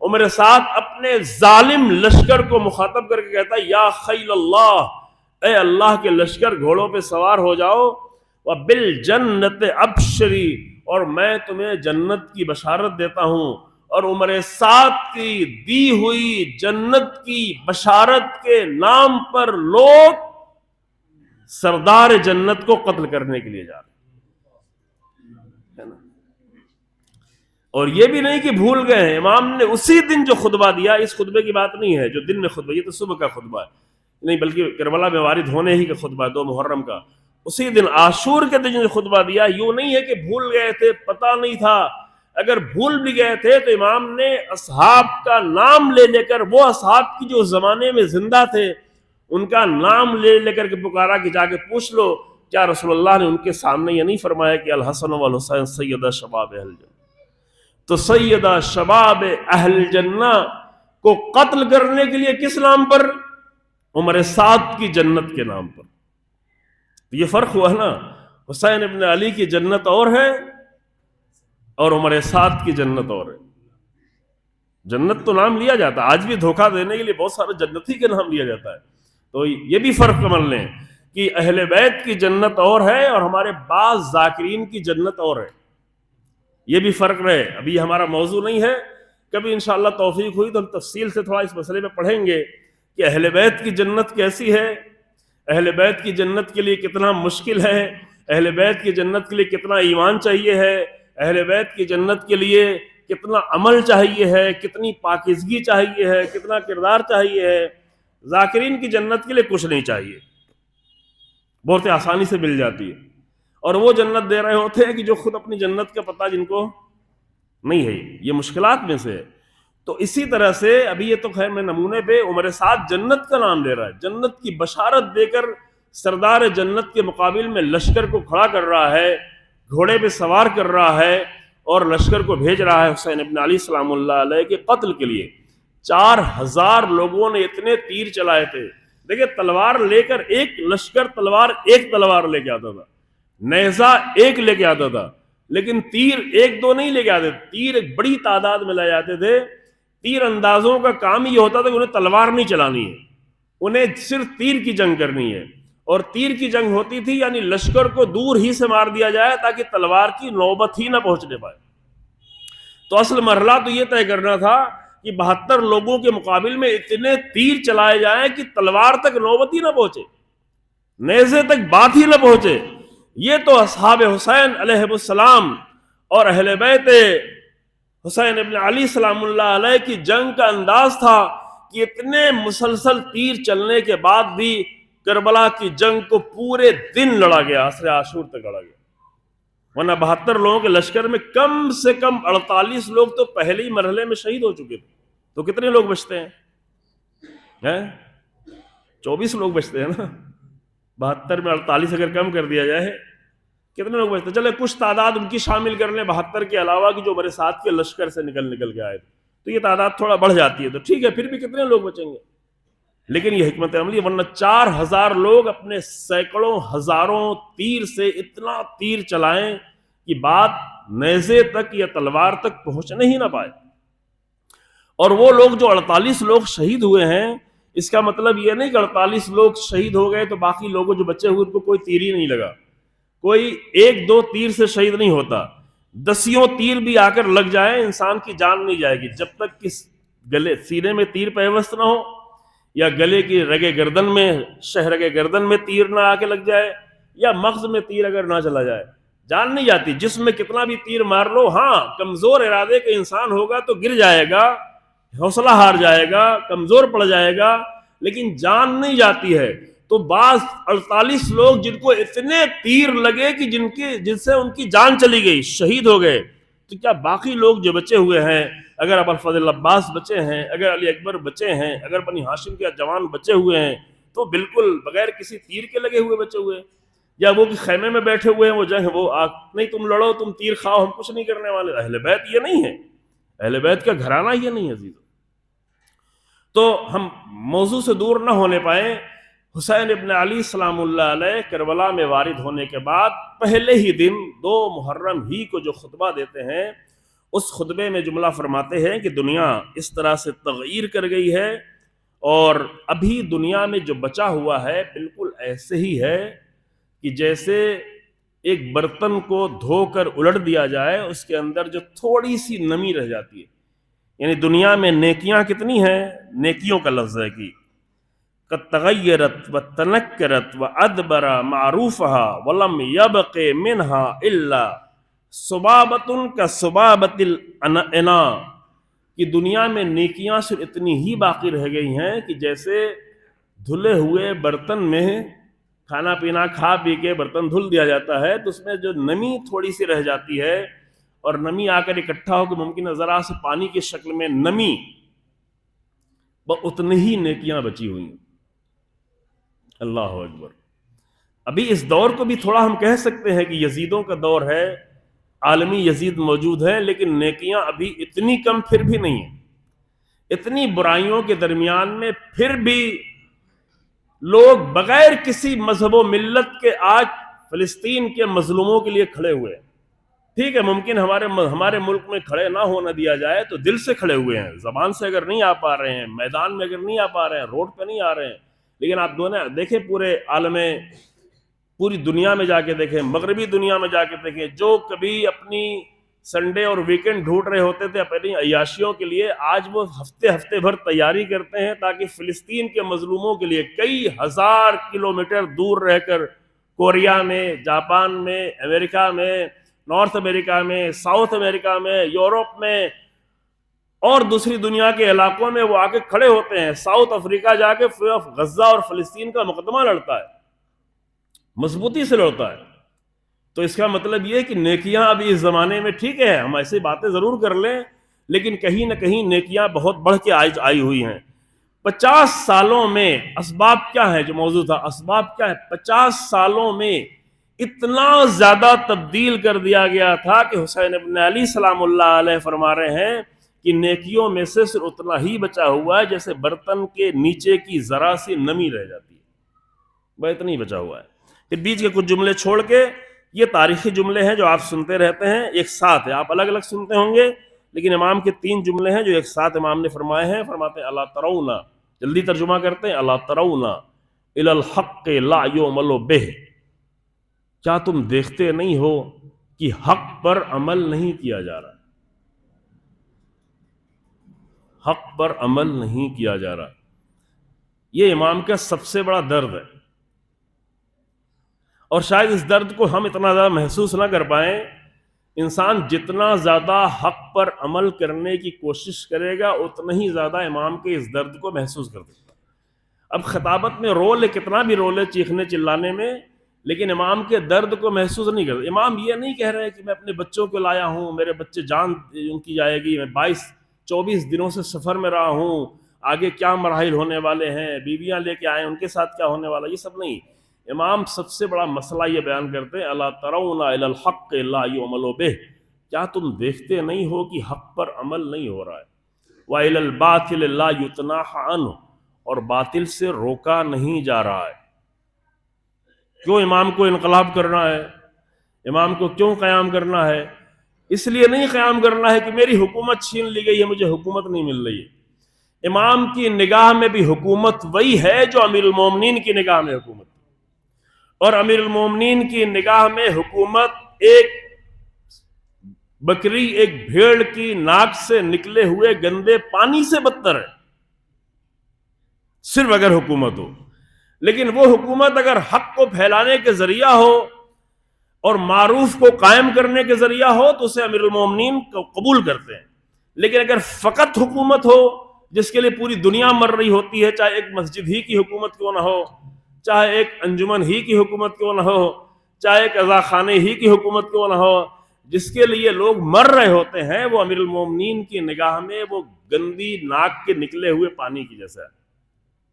عمر سعد اپنے ظالم لشکر کو مخاطب کر کے کہتا ہے یا خیل اللہ، اے اللہ کے لشکر گھوڑوں پہ سوار ہو جاؤ، وبالجنت ابشری، اور میں تمہیں جنت کی بشارت دیتا ہوں. اور عمر سعد کی دی ہوئی جنت کی بشارت کے نام پر لوگ سردار جنت کو قتل کرنے کے لیے جا رہے ہیں. اور یہ بھی نہیں کہ بھول گئے ہیں، امام نے اسی دن جو خطبہ دیا، اس خطبے کی بات نہیں ہے جو دن میں خطبہ، یہ تو صبح کا خطبہ ہے نہیں، بلکہ کربلا میں وارد ہونے ہی کا خطبہ ہے 2 محرم کا. اسی دن عاشور کے دن جو خطبہ دیا، یوں نہیں ہے کہ بھول گئے تھے، پتہ نہیں تھا. اگر بھول بھی گئے تھے تو امام نے اصحاب کا نام لے لے کر، وہ اصحاب کی جو زمانے میں زندہ تھے ان کا نام لے لے کر کے پکارا کہ جا کے پوچھ لو کیا رسول اللہ نے ان کے سامنے یہ نہیں فرمایا کہ الحسن والحسین سیدہ شباب اہل جنہ. تو سیدہ شباب اہل جنہ کو قتل کرنے کے لیے کس نام پر؟ عمر سعد کی جنت کے نام پر. یہ فرق ہوا نا، حسین ابن علی کی جنت اور ہے اور عمر سعد کی جنت اور ہے. جنت تو نام لیا جاتا ہے، آج بھی دھوکہ دینے کے لیے بہت سارے جنتی کے نام لیا جاتا ہے. تو یہ بھی فرق سمجھ لیں کہ اہل بیت کی جنت اور ہے اور ہمارے بعض ذاکرین کی جنت اور ہے. یہ بھی فرق رہے. ابھی ہمارا موضوع نہیں ہے، کبھی انشاءاللہ توفیق ہوئی تو ہم تفصیل سے تھوڑا اس مسئلے میں پڑھیں گے کہ اہل بیت کی جنت کیسی ہے، اہل بیت کی جنت کے لیے کتنا مشکل ہے، اہل بیت کی جنت کے لیے کتنا ایمان چاہیے ہے، اہل بیت کی جنت کے لیے کتنا عمل چاہیے ہے، کتنی پاکیزگی چاہیے ہے، کتنا کردار چاہیے ہے. ذاکرین کی جنت کے لیے کچھ نہیں چاہیے، بہت آسانی سے مل جاتی ہے. اور وہ جنت دے رہے ہوتے ہیں کہ جو خود اپنی جنت کا پتہ جن کو نہیں ہے. یہ مشکلات میں سے ہے. تو اسی طرح سے ابھی یہ تو خیر میں نمونے پہ عمر سعد جنت کا نام لے رہا ہے، جنت کی بشارت دے کر سردار جنت کے مقابل میں لشکر کو کھڑا کر رہا ہے، گھوڑے پہ سوار کر رہا ہے اور لشکر کو بھیج رہا ہے حسین ابن علی سلام اللہ علیہ کے قتل کے لیے. 4000 لوگوں نے اتنے تیر چلائے تھے. دیکھیں تلوار لے کر ایک لشکر ایک تلوار لے کے آتا تھا، نیزہ ایک لے کے آتا تھا، لیکن تیر 1-2 نہیں لے کے آتے، تیر ایک بڑی تعداد میں لے جاتے تھے. تیر اندازوں کا کام یہ ہوتا تھا کہ انہیں تلوار نہیں چلانی ہے، انہیں صرف تیر کی جنگ کرنی ہے. اور تیر کی جنگ ہوتی تھی یعنی لشکر کو دور ہی سے مار دیا جائے تاکہ تلوار کی نوبت ہی نہ پہنچنے پائے. تو اصل مرحلہ تو یہ طے کرنا تھا کہ 72 لوگوں کے مقابل میں اتنے تیر چلائے جائیں کہ تلوار تک نوبت ہی نہ پہنچے، نیزے تک بات ہی نہ پہنچے. یہ تو اصحاب حسین علیہ السلام اور اہل بیت حسین ابن علی سلام اللہ علیہ کی جنگ کا انداز تھا کہ اتنے مسلسل تیر چلنے کے بعد بھی کربلا کی جنگ کو پورے دن لڑا گیا، عصر عاشور تک لڑا گیا. ورنہ 72 لوگوں کے لشکر میں کم سے کم 48 لوگ تو پہلے ہی مرحلے میں شہید ہو چکے تھے. تو کتنے لوگ بچتے ہیں؟ 24 لوگ بچتے ہیں نا. 72 میں 48 اگر کم کر دیا جائے کتنے لوگ بچتے ہیں؟ چلے کچھ تعداد ان کی شامل کر لیں 72 کے علاوہ کی جو عمر سعد کے لشکر سے نکل کے آئے تھے، تو یہ تعداد تھوڑا بڑھ جاتی ہے. تو ٹھیک ہے، پھر بھی کتنے لوگ بچیں گے؟ لیکن یہ حکمت عملی. ورنہ 4000 لوگ اپنے سینکڑوں ہزاروں تیر سے اتنا تیر چلائیں کہ بات نیزے تک یا تلوار تک پہنچنے ہی نہ پائے. اور وہ لوگ جو 48 لوگ شہید ہوئے ہیں، اس کا مطلب یہ نہیں کہ 48 لوگ شہید ہو گئے تو باقی لوگوں جو بچے ہوئے ان کو کوئی تیر ہی نہیں لگا. کوئی 1-2 تیر سے شہید نہیں ہوتا، 10 تیر بھی آ کر لگ جائے انسان کی جان نہیں جائے گی جب تک کہ گلے سینے میں تیر پیوست نہ ہو یا گلے کی رگے گردن میں شہرگے گردن میں تیر نہ آ کے لگ جائے یا مغز میں تیر اگر نہ چلا جائے. جان نہیں جاتی. جسم میں کتنا بھی تیر مار لو، ہاں کمزور ارادے کا انسان ہوگا تو گر جائے گا، حوصلہ ہار جائے گا، کمزور پڑ جائے گا، لیکن جان نہیں جاتی ہے. تو بعض 48 لوگ جن کو اتنے تیر لگے کہ جن سے ان کی جان چلی گئی، شہید ہو گئے، تو کیا باقی لوگ جو بچے ہوئے ہیں، اگر ابو الفضل عباس بچے ہیں، اگر علی اکبر بچے ہیں، اگر بنی ہاشم کے جوان بچے ہوئے ہیں، تو بالکل بغیر کسی تیر کے لگے ہوئے بچے ہوئے ہیں. یا وہ کہ خیمے میں بیٹھے ہوئے ہیں، وہ جنگ وہ نہیں تم لڑو، تم تیر کھاؤ، ہم کچھ نہیں کرنے والے. اہل بیت یہ نہیں ہے، اہل بیت کا گھرانہ یہ نہیں ہے عزیزو. تو ہم موضوع سے دور نہ ہونے پائیں. حسین ابن علی سلام اللہ علیہ کربلا میں وارد ہونے کے بعد پہلے ہی دن 2 محرم ہی کو جو خطبہ دیتے ہیں، اس خطبے میں جملہ فرماتے ہیں کہ دنیا اس طرح سے تغیر کر گئی ہے، اور ابھی دنیا میں جو بچا ہوا ہے بالکل ایسے ہی ہے کہ جیسے ایک برتن کو دھو کر الٹ دیا جائے، اس کے اندر جو تھوڑی سی نمی رہ جاتی ہے. یعنی دنیا میں نیکیاں کتنی ہیں، نیکیوں کا لفظ ہے کہ قد تغیرت و تنکرت و ادبر معروفها ولم یبق منها الا صبابۃ کصبابۃ الاناء، کہ دنیا میں نیکیاں صرف اتنی ہی باقی رہ گئی ہیں کہ جیسے دھلے ہوئے برتن میں کھانا پینا کھا پی کے برتن دھل دیا جاتا ہے تو اس میں جو نمی تھوڑی سی رہ جاتی ہے، اور نمی آ کر اکٹھا ہو کے ممکن ہے ذرا سے پانی کی شکل میں نمی، وہ اتنی ہی نیکیاں بچی ہوئی ہیں. اللہ اکبر. ابھی اس دور کو بھی تھوڑا ہم کہہ سکتے ہیں کہ یزیدوں کا دور ہے، عالمی یزید موجود ہے، لیکن نیکیاں ابھی اتنی کم پھر بھی نہیں ہیں. اتنی برائیوں کے درمیان میں پھر بھی لوگ بغیر کسی مذہب و ملت کے آج فلسطین کے مظلوموں کے لیے کھڑے ہوئے ہیں. ٹھیک ہے، ممکن ہمارے ملک میں کھڑے نہ ہونا دیا جائے تو دل سے کھڑے ہوئے ہیں. زبان سے اگر نہیں آ پا رہے ہیں، میدان میں اگر نہیں آ پا رہے ہیں، روڈ پہ نہیں آ رہے ہیں، لیکن آپ دونوں دیکھیں پورے عالم، پوری دنیا میں جا کے دیکھیں، مغربی دنیا میں جا کے دیکھیں، جو کبھی اپنی سنڈے اور ویکنڈ ڈھونڈ رہے ہوتے تھے اپنی عیاشیوں کے لیے، آج وہ ہفتے بھر تیاری کرتے ہیں تاکہ فلسطین کے مظلوموں کے لیے کئی ہزار کلومیٹر دور رہ کر کوریا میں، جاپان میں، امریکہ میں، نارتھ امریکہ میں، ساؤتھ امریکہ میں، یورپ میں اور دوسری دنیا کے علاقوں میں وہ آ کے کھڑے ہوتے ہیں. ساؤتھ افریقہ جا کے غزہ اور فلسطین کا مقدمہ لڑتا ہے، مضبوطی سے لڑتا ہے. تو اس کا مطلب یہ کہ نیکیاں ابھی اس زمانے میں ٹھیک ہے، ہم ایسی باتیں ضرور کر لیں، لیکن کہیں نہ کہیں نیکیاں بہت بڑھ کے آئی ہوئی ہیں. 50 سالوں میں اسباب کیا ہے، جو موضوع تھا اسباب کیا ہے، 50 سالوں میں اتنا زیادہ تبدیل کر دیا گیا تھا کہ حسین ابن علی سلام اللہ علیہ فرما رہے ہیں کہ نیکیوں میں سے صرف اتنا ہی بچا ہوا ہے جیسے برتن کے نیچے کی ذرا سی نمی رہ جاتی ہے، وہ اتنا ہی بچا ہوا ہے. پھر بیچ کے کچھ جملے چھوڑ کے، یہ تاریخی جملے ہیں جو آپ سنتے رہتے ہیں، ایک ساتھ ہے، آپ الگ الگ سنتے ہوں گے، لیکن امام کے 3 جملے ہیں جو ایک ساتھ امام نے فرمائے ہیں. فرماتے ہیں الا ترون، جلدی ترجمہ کرتے ہیں، الا ترون الی الحق لا یعمل بہ، کیا تم دیکھتے نہیں ہو کہ حق پر عمل نہیں کیا جا رہا، حق پر عمل نہیں کیا جا رہا. یہ امام کا سب سے بڑا درد ہے، اور شاید اس درد کو ہم اتنا زیادہ محسوس نہ کر پائیں. انسان جتنا زیادہ حق پر عمل کرنے کی کوشش کرے گا اتنا ہی زیادہ امام کے اس درد کو محسوس کر سکتا. اب خطابت میں رول ہے، کتنا بھی رول ہے چیخنے چلانے میں، لیکن امام کے درد کو محسوس نہیں کرتا. امام یہ نہیں کہہ رہے کہ میں اپنے بچوں کو لایا ہوں، میرے بچے جان ان کی جائے گی، میں 22-24 دنوں سے سفر میں رہا ہوں، آگے کیا مراحل ہونے والے ہیں، بیویاں لے کے آئے ان کے ساتھ کیا ہونے والا، یہ سب نہیں. امام سب سے بڑا مسئلہ یہ بیان کرتے ہیں الا ترون الی الحق لا یعمل بہ، کیا تم دیکھتے نہیں ہو کہ حق پر عمل نہیں ہو رہا ہے. والی الباطل لا یتناہی عنہ، اور باطل سے روکا نہیں جا رہا ہے. کیوں امام کو انقلاب کرنا ہے، امام کو کیوں قیام کرنا ہے؟ اس لیے نہیں قیام کرنا ہے کہ میری حکومت چھین لی گئی ہے، مجھے حکومت نہیں مل رہی ہے. امام کی نگاہ میں بھی حکومت وہی ہے جو امیر المومنین کی نگاہ میں حکومت، اور امیر المومنین کی نگاہ میں حکومت ایک بکری، ایک بھیڑ کی ناک سے نکلے ہوئے گندے پانی سے بدتر ہے، صرف اگر حکومت ہو. لیکن وہ حکومت اگر حق کو پھیلانے کے ذریعہ ہو اور معروف کو قائم کرنے کے ذریعہ ہو تو اسے امیر المومنین کو قبول کرتے ہیں. لیکن اگر فقط حکومت ہو جس کے لیے پوری دنیا مر رہی ہوتی ہے، چاہے ایک مسجد ہی کی حکومت کیوں نہ ہو، چاہے ایک انجمن ہی کی حکومت کیوں نہ ہو، چاہے ایک عزا خانے ہی کی حکومت کیوں نہ ہو، جس کے لیے لوگ مر رہے ہوتے ہیں، وہ امیر المومنین کی نگاہ میں وہ گندی ناک کے نکلے ہوئے پانی کی جیسا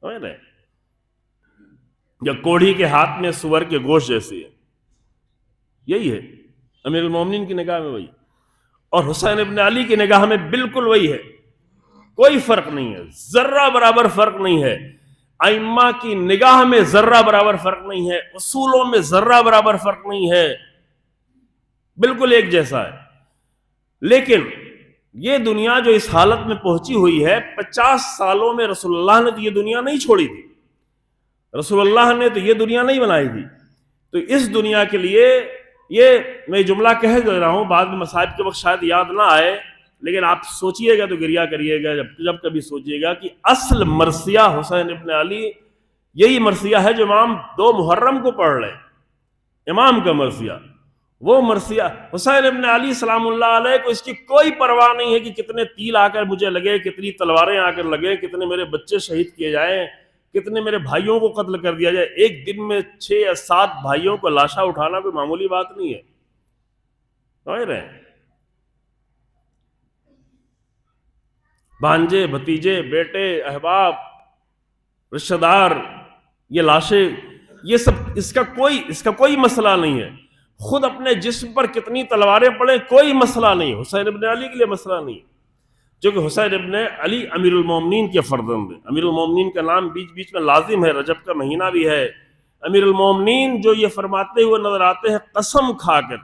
ہے، یا کوڑھی کے ہاتھ میں سور کے گوشت جیسی ہے. یہی ہے امیر المومنین کی نگاہ میں وہی، اور حسین ابن علی کی نگاہ میں بالکل وہی ہے. کوئی فرق نہیں ہے، ذرہ برابر فرق نہیں ہے. ائمہ کی نگاہ میں ذرہ برابر فرق نہیں ہے، اصولوں میں ذرہ برابر فرق نہیں ہے، بالکل ایک جیسا ہے. لیکن یہ دنیا جو اس حالت میں پہنچی ہوئی ہے، 50 سالوں میں رسول اللہ نے تو یہ دنیا نہیں چھوڑی تھی، رسول اللہ نے تو یہ دنیا نہیں بنائی تھی. تو اس دنیا کے لیے یہ میں جملہ کہہ دے رہا ہوں، بعد میں مصائب کے وقت شاید یاد نہ آئے، لیکن آپ سوچئے گا تو گریا کریے گا جب کبھی سوچئے گا کہ اصل مرثیہ حسین ابن علی یہی مرثیہ ہے جو امام 2 محرم کو پڑھ رہے ہیں، امام کا مرثیہ. وہ مرثیہ حسین ابن علی سلام اللہ علیہ کو اس کی کوئی پرواہ نہیں ہے کہ کتنے تیر آ کر مجھے لگے، کتنی تلواریں آ کر لگے، کتنے میرے بچے شہید کیے جائیں، کتنے میرے بھائیوں کو قتل کر دیا جائے. ایک دن میں 6 یا 7 بھائیوں کو لاشا اٹھانا کوئی معمولی بات نہیں ہے. سمجھ رہے ہیں؟ بھانجے، بھتیجے، بیٹے، احباب، رشتہ دار، یہ لاشیں، یہ سب اس کا کوئی مسئلہ نہیں ہے. خود اپنے جسم پر کتنی تلواریں پڑیں کوئی مسئلہ نہیں، حسین ابن علی کے لیے مسئلہ نہیں، جو کہ حسین ابن علی امیر المومنین کے فرزند ہیں. امیر المومنین کا نام بیچ بیچ میں لازم ہے، رجب کا مہینہ بھی ہے. امیر المومنین جو یہ فرماتے ہوئے نظر آتے ہیں قسم کھا کر،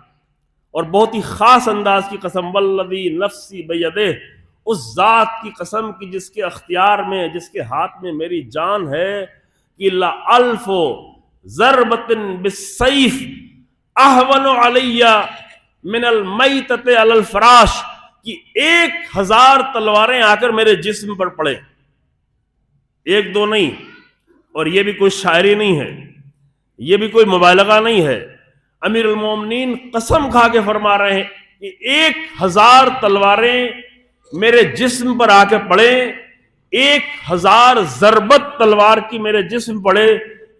اور بہت ہی خاص انداز کی قسم، والذی نفسی بیدہ، اس ذات کی قسم کی جس کے اختیار میں، جس کے ہاتھ میں میری جان ہے، کہ لألف ضربۃ بالسیف اہون علی من المیتۃ علی الفراش، کہ 1000 تلواریں آ کر میرے جسم پر پڑے، 1 2 نہیں. اور یہ بھی کوئی شاعری نہیں ہے، یہ بھی کوئی مبالغہ نہیں ہے. امیر المومنین قسم کھا کے فرما رہے ہیں کہ 1000 تلواریں میرے جسم پر آ کے پڑے، 1000 ضربت تلوار کی میرے جسم پڑے،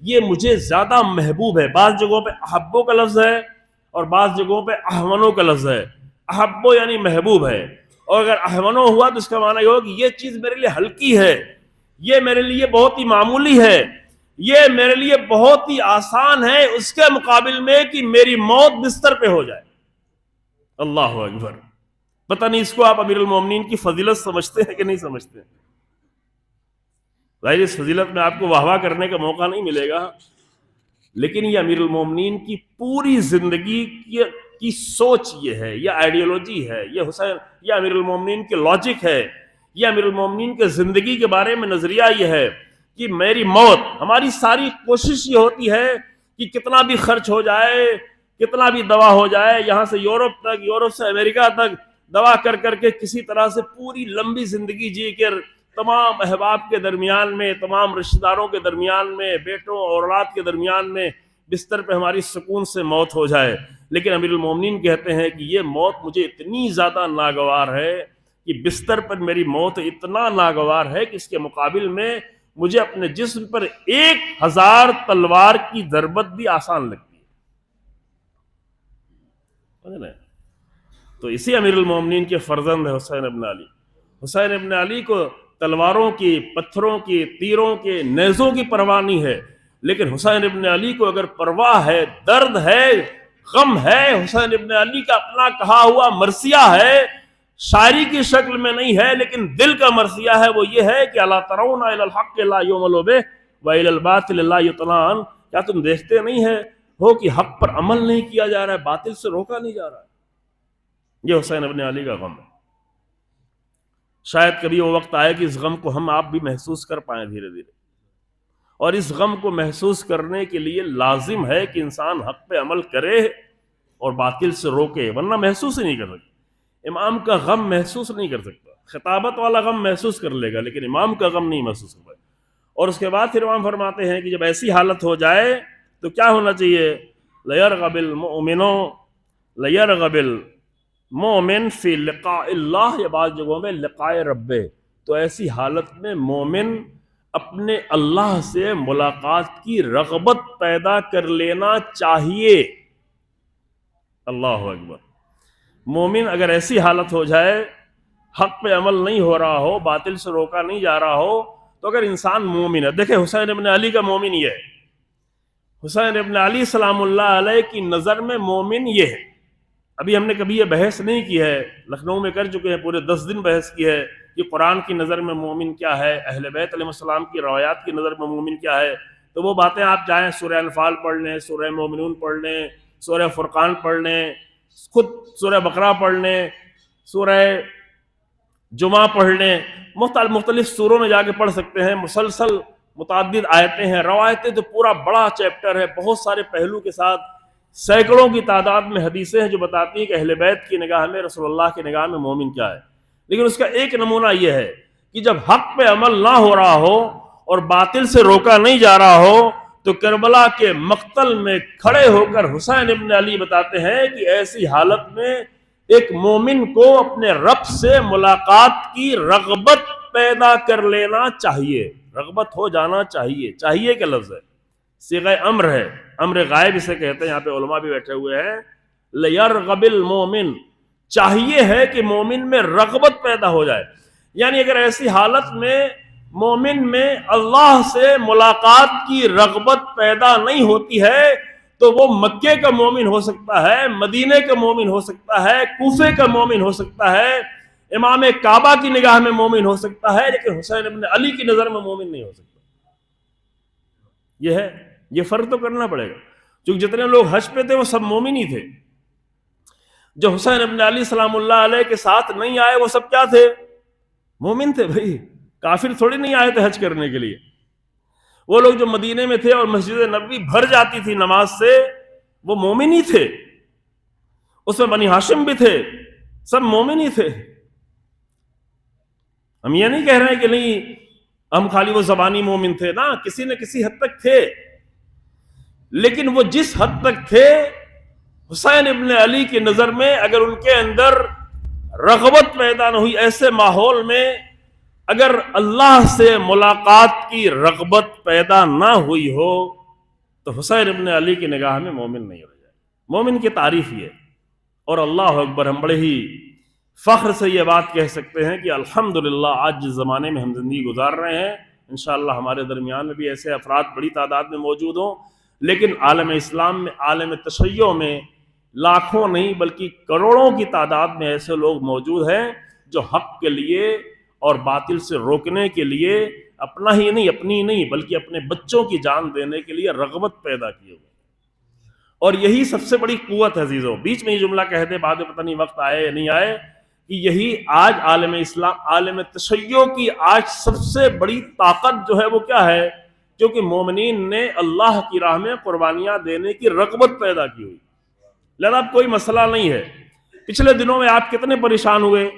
یہ مجھے زیادہ محبوب ہے. بعض جگہوں پہ احبو کا لفظ ہے اور بعض جگہوں پہ احونو کا لفظ ہے. احبو یعنی محبوب ہے، اور اگر احونو ہوا تو اس کا معنی یہ ہوگا کہ یہ چیز میرے لیے ہلکی ہے، یہ میرے لیے بہت ہی معمولی ہے، یہ میرے لیے بہت ہی آسان ہے اس کے مقابل میں کہ میری موت بستر پہ ہو جائے. اللہ اکبر. پتہ نہیں اس کو آپ امیر المومنین کی فضیلت سمجھتے ہیں کہ نہیں سمجھتے. ظاہر اس فضیلت میں آپ کو واہ واہ کرنے کا موقع نہیں ملے گا، لیکن یہ امیر المومنین کی پوری زندگی کی سوچ یہ ہے، یہ آئیڈیالوجی ہے، یہ امیر المومنین کے لاجک ہے، یہ امیر المومنین کے زندگی کے بارے میں نظریہ یہ ہے کہ میری موت، ہماری ساری کوشش یہ ہوتی ہے کہ کتنا بھی خرچ ہو جائے، کتنا بھی دوا ہو جائے، یہاں سے یورپ تک، یورپ سے امریکہ تک دوا کر کر کے کسی طرح سے پوری لمبی زندگی جی کر تمام احباب کے درمیان میں، تمام رشتہ داروں کے درمیان میں، بیٹوں اور اولاد کے درمیان میں بستر پہ ہماری سکون سے موت ہو جائے. لیکن امیر المومنین کہتے ہیں کہ یہ موت مجھے اتنی زیادہ ناگوار ہے کہ بستر پر میری موت اتنا ناگوار ہے کہ اس کے مقابل میں مجھے اپنے جسم پر 1000 تلوار کی ضربت بھی آسان لگتی ہے. تو اسی امیر المومنین کے فرزند ہے حسین ابن علی. حسین ابن علی کو تلواروں کی، پتھروں کی، تیروں کے، نیزوں کی پرواہ نہیں ہے، لیکن حسین ابن علی کو اگر پرواہ ہے، درد ہے، غم ہے، حسین ابن علی کا اپنا کہا ہوا مرثیہ ہے، شاعری کی شکل میں نہیں ہے لیکن دل کا مرثیہ ہے. وہ یہ ہے کہ الا ترون الی الحق لا یعمل بہ والی الباطل لا یطلعن، کیا تم دیکھتے نہیں ہو کہ حق پر عمل نہیں کیا جا رہا ہے، باطل سے روکا نہیں جا رہا ہے. یہ حسین ابن علی کا غم ہے. شاید کبھی وہ وقت آئے کہ اس غم کو ہم آپ بھی محسوس کر پائیں دھیرے دھیرے، اور اس غم کو محسوس کرنے کے لیے لازم ہے کہ انسان حق پہ عمل کرے اور باطل سے روکے، ورنہ محسوس ہی نہیں کر سکتا. امام کا غم محسوس نہیں کر سکتا، خطابت والا غم محسوس کر لے گا لیکن امام کا غم نہیں محسوس ہوگا. اور اس کے بعد پھر امام فرماتے ہیں کہ جب ایسی حالت ہو جائے تو کیا ہونا چاہیے؟ لیرغب المؤمن لیرغب المؤمن فی لقاء اللہ، یا بعض جگہوں میں لقاء رب. تو ایسی حالت میں مومن اپنے اللہ سے ملاقات کی رغبت پیدا کر لینا چاہیے. اللہ اکبر. مومن اگر ایسی حالت ہو جائے، حق پہ عمل نہیں ہو رہا ہو، باطل سے روکا نہیں جا رہا ہو، تو اگر انسان مومن ہے، دیکھیں حسین ابن علی کا مومن یہ ہے، حسین ابن علی سلام اللہ علیہ کی نظر میں مومن یہ ہے. ابھی ہم نے کبھی یہ بحث نہیں کی ہے، لکھنؤ میں کر چکے ہیں، پورے 10 دن بحث کی ہے کہ قرآن کی نظر میں مومن کیا ہے، اہل بیت علیہ السلام کی روایات کی نظر میں مومن کیا ہے. تو وہ باتیں آپ جائیں سورہ انفال پڑھ لیں، سورہ مومنون پڑھ لیں، سورہ فرقان پڑھ لیں، خود سورہ بقرہ پڑھ لیں، سورہ جمعہ پڑھ لیں، مختلف سوروں میں جا کے پڑھ سکتے ہیں، مسلسل متعدد آیتیں ہیں، روایتیں تو پورا بڑا چیپٹر ہے بہت سارے پہلو کے ساتھ، سینکڑوں کی تعداد میں حدیثیں ہیں جو بتاتی ہیں کہ اہل بیت کی نگاہ میں، رسول اللہ کی نگاہ میں مومن کیا ہے۔ لیکن اس کا ایک نمونہ یہ ہے کہ جب حق پہ عمل نہ ہو رہا ہو اور باطل سے روکا نہیں جا رہا ہو تو کربلا کے مقتل میں کھڑے ہو کر حسین ابن علی بتاتے ہیں کہ ایسی حالت میں ایک مومن کو اپنے رب سے ملاقات کی رغبت پیدا کر لینا چاہیے، رغبت ہو جانا چاہیے۔ چاہیے کا لفظ ہے، صیغہ امر ہے، امر غائب اسے کہتے ہیں، یہاں پہ علماء بھی بیٹھے ہوئے ہیں۔ لیرغب المومن، چاہیے ہے کہ مومن میں رغبت پیدا ہو جائے، یعنی اگر ایسی حالت میں مومن میں اللہ سے ملاقات کی رغبت پیدا نہیں ہوتی ہے تو وہ مکے کا مومن ہو سکتا ہے، مدینے کا مومن ہو سکتا ہے، کوفے کا مومن ہو سکتا ہے، امام کعبہ کی نگاہ میں مومن ہو سکتا ہے، لیکن حسین ابن علی کی نظر میں مومن نہیں ہو سکتا۔ یہ ہے، یہ فرق تو کرنا پڑے گا، کیونکہ جتنے لوگ حج پہ تھے وہ سب مومن ہی تھے، جو حسین ابن علی سلام اللہ علیہ کے ساتھ نہیں آئے وہ سب کیا تھے؟ مومن تھے بھائی، کافر تھوڑی نہیں آئے تھے حج کرنے کے لیے۔ وہ لوگ جو مدینے میں تھے اور مسجد نبوی بھر جاتی تھی نماز سے، وہ مومن ہی تھے، اس میں بنی ہاشم بھی تھے، سب مومن ہی تھے۔ ہم یہ نہیں کہہ رہے ہیں کہ نہیں ہم خالی وہ زبانی مومن تھے، نا، کسی نہ کسی حد تک تھے، لیکن وہ جس حد تک تھے حسین ابن علی کی نظر میں اگر ان کے اندر رغبت پیدا نہ ہوئی، ایسے ماحول میں اگر اللہ سے ملاقات کی رغبت پیدا نہ ہوئی ہو تو حسین ابن علی کی نگاہ میں مومن نہیں ہو جائے۔ مومن کی تعریف یہ، اور اللہ اکبر، ہم بڑے ہی فخر سے یہ بات کہہ سکتے ہیں کہ الحمدللہ آج جس زمانے میں ہم زندگی گزار رہے ہیں انشاءاللہ ہمارے درمیان میں بھی ایسے افراد بڑی تعداد میں موجود ہوں، لیکن عالم اسلام میں، عالم تشیع میں لاکھوں نہیں بلکہ کروڑوں کی تعداد میں ایسے لوگ موجود ہیں جو حق کے لیے اور باطل سے روکنے کے لیے اپنا ہی نہیں، اپنی نہیں بلکہ اپنے بچوں کی جان دینے کے لیے رغبت پیدا کیے ہوئے، اور یہی سب سے بڑی قوت ہے عزیزوں۔ بیچ میں یہ جملہ کہہ دے، بعد میں پتہ نہیں وقت آئے یا نہیں آئے، کہ یہی آج عالم اسلام، عالم تشیع کی آج سب سے بڑی طاقت جو ہے وہ کیا ہے؟ کیونکہ مومنین نے اللہ کی راہ میں قربانیاں دینے کی رغبت پیدا کی ہوئی، لہذا اب کوئی مسئلہ نہیں ہے۔ پچھلے دنوں میں آپ کتنے پریشان ہوئے؟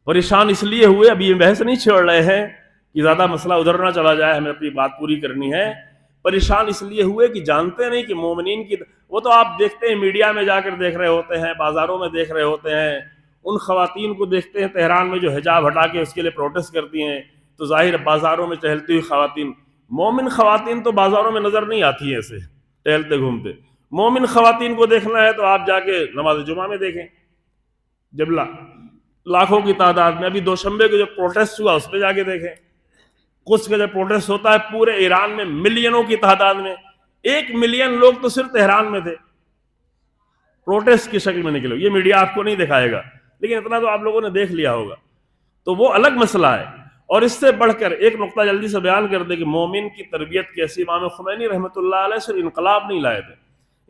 پریشان اس لیے ہوئے، ابھی یہ بحث نہیں چھیڑ رہے ہیں کہ زیادہ مسئلہ ادھر نہ چلا جائے، ہمیں اپنی بات پوری کرنی ہے۔ پریشان اس لیے ہوئے کہ جانتے نہیں کہ مومنین کی، وہ تو آپ دیکھتے ہیں میڈیا میں جا کر دیکھ رہے ہوتے ہیں، بازاروں میں دیکھ رہے ہوتے ہیں، ان خواتین کو دیکھتے ہیں تہران میں جو حجاب ہٹا کے اس کے لیے پروٹیسٹ کرتی ہیں، تو ظاہر بازاروں میں ٹہلتی ہوئی خواتین، مومن خواتین تو بازاروں میں نظر نہیں آتی ہیں ایسے ٹہلتے گھومتے۔ مومن خواتین کو دیکھنا ہے تو آپ جا کے نماز جمعہ میں دیکھیں، جب لاکھوں کی تعداد میں، ابھی دوشنبے کو جو پروٹیسٹ ہوا اس پہ جا کے دیکھیں، قدس کا جو پروٹیسٹ ہوتا ہے پورے ایران میں ملینوں کی تعداد میں، 1 ملین لوگ تو صرف تہران میں تھے، پروٹیسٹ کی شکل میں نکلے، یہ میڈیا آپ کو نہیں دکھائے گا لیکن اتنا تو آپ لوگوں نے دیکھ لیا ہوگا، تو وہ الگ مسئلہ ہے۔ اور اس سے بڑھ کر ایک نقطہ جلدی سے بیان کر دے کہ مومن کی تربیت کیسی، امام خمینی رحمۃ اللہ علیہ صرف انقلاب نہیں لائے تھے،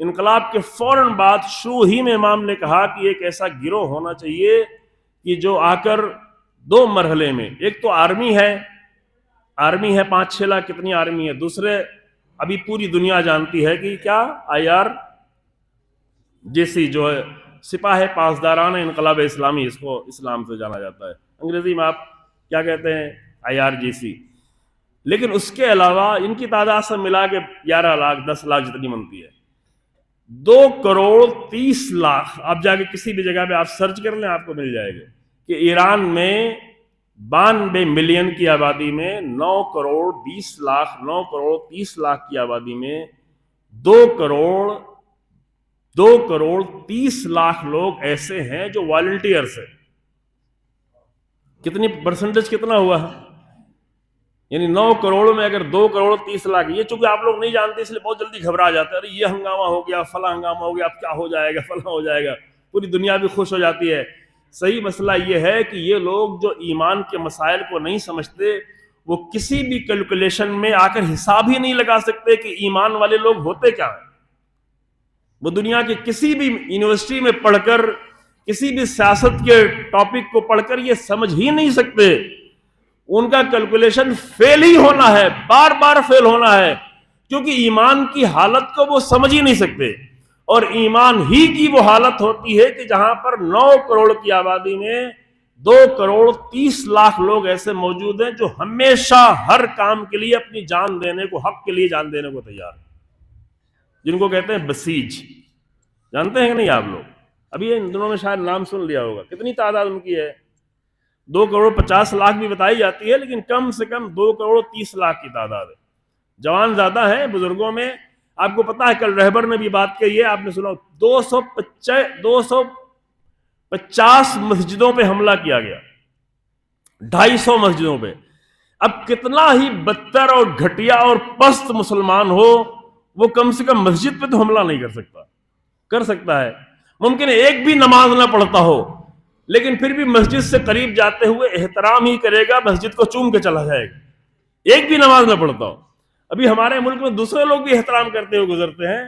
انقلاب کے فوراً بعد شروع ہی میں امام نے کہا کہ ایک ایسا گروہ ہونا چاہیے کہ جو آ کر 2 مرحلے میں، ایک تو آرمی ہے 5-6 لاکھ کتنی آرمی ہے، دوسرے ابھی پوری دنیا جانتی ہے کہ کیا IRGC جو ہے سپاہ پاسداران انقلاب اسلامی، اس کو اسلام سے جانا جاتا ہے، انگریزی میں آپ کیا کہتے ہیں؟ IRGC۔ لیکن اس کے علاوہ ان کی تعداد سے ملا کے 11 لاکھ 10 لاکھ جتنی بنتی ہے، 2,30,00,000، آپ جا کے کسی بھی جگہ پہ آپ سرچ کر لیں آپ کو مل جائے گا کہ ایران میں 92 ملین کی آبادی میں 9,20,00,000 کی آبادی میں 2,30,00,000 لوگ ایسے ہیں جو والنٹیئرز ہیں۔ کتنی پرسنٹیج کتنا ہوا ہے؟ یعنی 9 کروڑ میں اگر 2,30,00,000، یہ چونکہ آپ لوگ نہیں جانتے اس لیے بہت جلدی گھبرا جاتے ہیں، ارے یہ ہنگامہ ہو گیا، فلاں ہنگامہ ہو گیا، اب کیا ہو جائے گا، فلاں ہو جائے گا، پوری دنیا بھی خوش ہو جاتی ہے۔ صحیح مسئلہ یہ ہے کہ یہ لوگ جو ایمان کے مسائل کو نہیں سمجھتے وہ کسی بھی کیلکولیشن میں آ کر حساب ہی نہیں لگا سکتے کہ ایمان والے لوگ ہوتے کیا ہیں۔ وہ دنیا کے کسی بھی یونیورسٹی میں پڑھ کر، کسی بھی سیاست کے ٹاپک کو پڑھ کر یہ سمجھ ہی نہیں سکتے. ان کا کیلکولیشن فیل ہی ہونا ہے، بار بار فیل ہونا ہے، کیونکہ ایمان کی حالت کو وہ سمجھ ہی نہیں سکتے. اور ایمان ہی کی وہ حالت ہوتی ہے کہ جہاں پر 9 کروڑ کی آبادی میں 2,30,00,000 لوگ ایسے موجود ہیں جو ہمیشہ ہر کام کے لیے اپنی جان دینے کو، حق کے لیے جان دینے کو تیار ہیں، جن کو کہتے ہیں بسیج. جانتے ہیں کہ نہیں آپ لوگ؟ ابھی ان دنوں میں شاید نام سن لیا ہوگا. کتنی تعداد ان کی ہے؟ 2,50,00,000 بھی بتائی جاتی ہے، لیکن کم سے کم 2,30,00,000 کی تعداد ہے. جوان زیادہ ہیں بزرگوں میں. آپ کو پتا ہے کل رہبر نے بھی بات کہی ہے، آپ نے سنا 250 مسجدوں پہ حملہ کیا گیا، 250 مسجدوں پہ. اب کتنا ہی بدتر اور گھٹیا اور پست مسلمان ہو، وہ کم سے کم مسجد پہ تو حملہ نہیں کر سکتا. کر سکتا ہے، ممکن ہے ایک بھی نماز نہ پڑھتا ہو، لیکن پھر بھی مسجد سے قریب جاتے ہوئے احترام ہی کرے گا، مسجد کو چوم کے چلا جائے گا، ایک بھی نماز نہ پڑھتا ہو. ابھی ہمارے ملک میں دوسرے لوگ بھی احترام کرتے ہوئے گزرتے ہیں.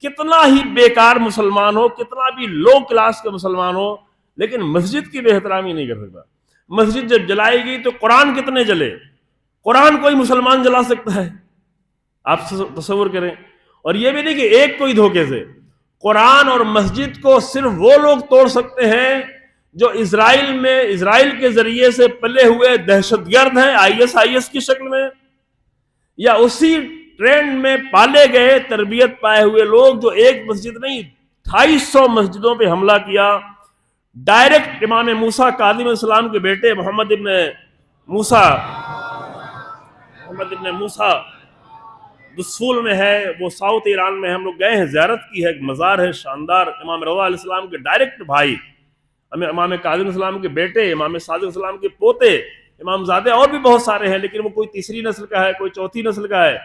کتنا ہی بیکار مسلمان ہو، کتنا بھی لو کلاس کا مسلمان ہو، لیکن مسجد کی بے احترامی نہیں کر سکتا. مسجد جب جلائے گی تو قرآن کتنے جلے؟ قرآن کوئی مسلمان جلا سکتا ہے؟ آپ تصور کریں. اور یہ بھی نہیں کہ ایک کوئی دھوکے سے. قرآن اور مسجد کو صرف وہ لوگ توڑ سکتے ہیں جو اسرائیل کے ذریعے سے پلے ہوئے دہشت گرد ہیں، IS کی شکل میں، یا اسی ٹرینڈ میں پالے گئے تربیت پائے ہوئے لوگ جو ایک مسجد نہیں 250 مسجدوں پہ حملہ کیا. ڈائریکٹ امام موسیٰ کاظم علیہ السلام کے بیٹے محمد ابن موسیٰ دسفول میں ہے، وہ ساؤتھ ایران میں. ہم لوگ گئے ہیں، زیارت کی ہے، ایک مزار ہے شاندار. امام رضا علیہ السلام کے ڈائریکٹ بھائی، امام کاظم علیہ السلام کے بیٹے، امام صادق علیہ السلام کے پوتے، امام زادے، اور بھی بہت سارے ہیں، لیکن وہ کوئی تیسری نسل کا ہے، کوئی چوتھی نسل کا ہے.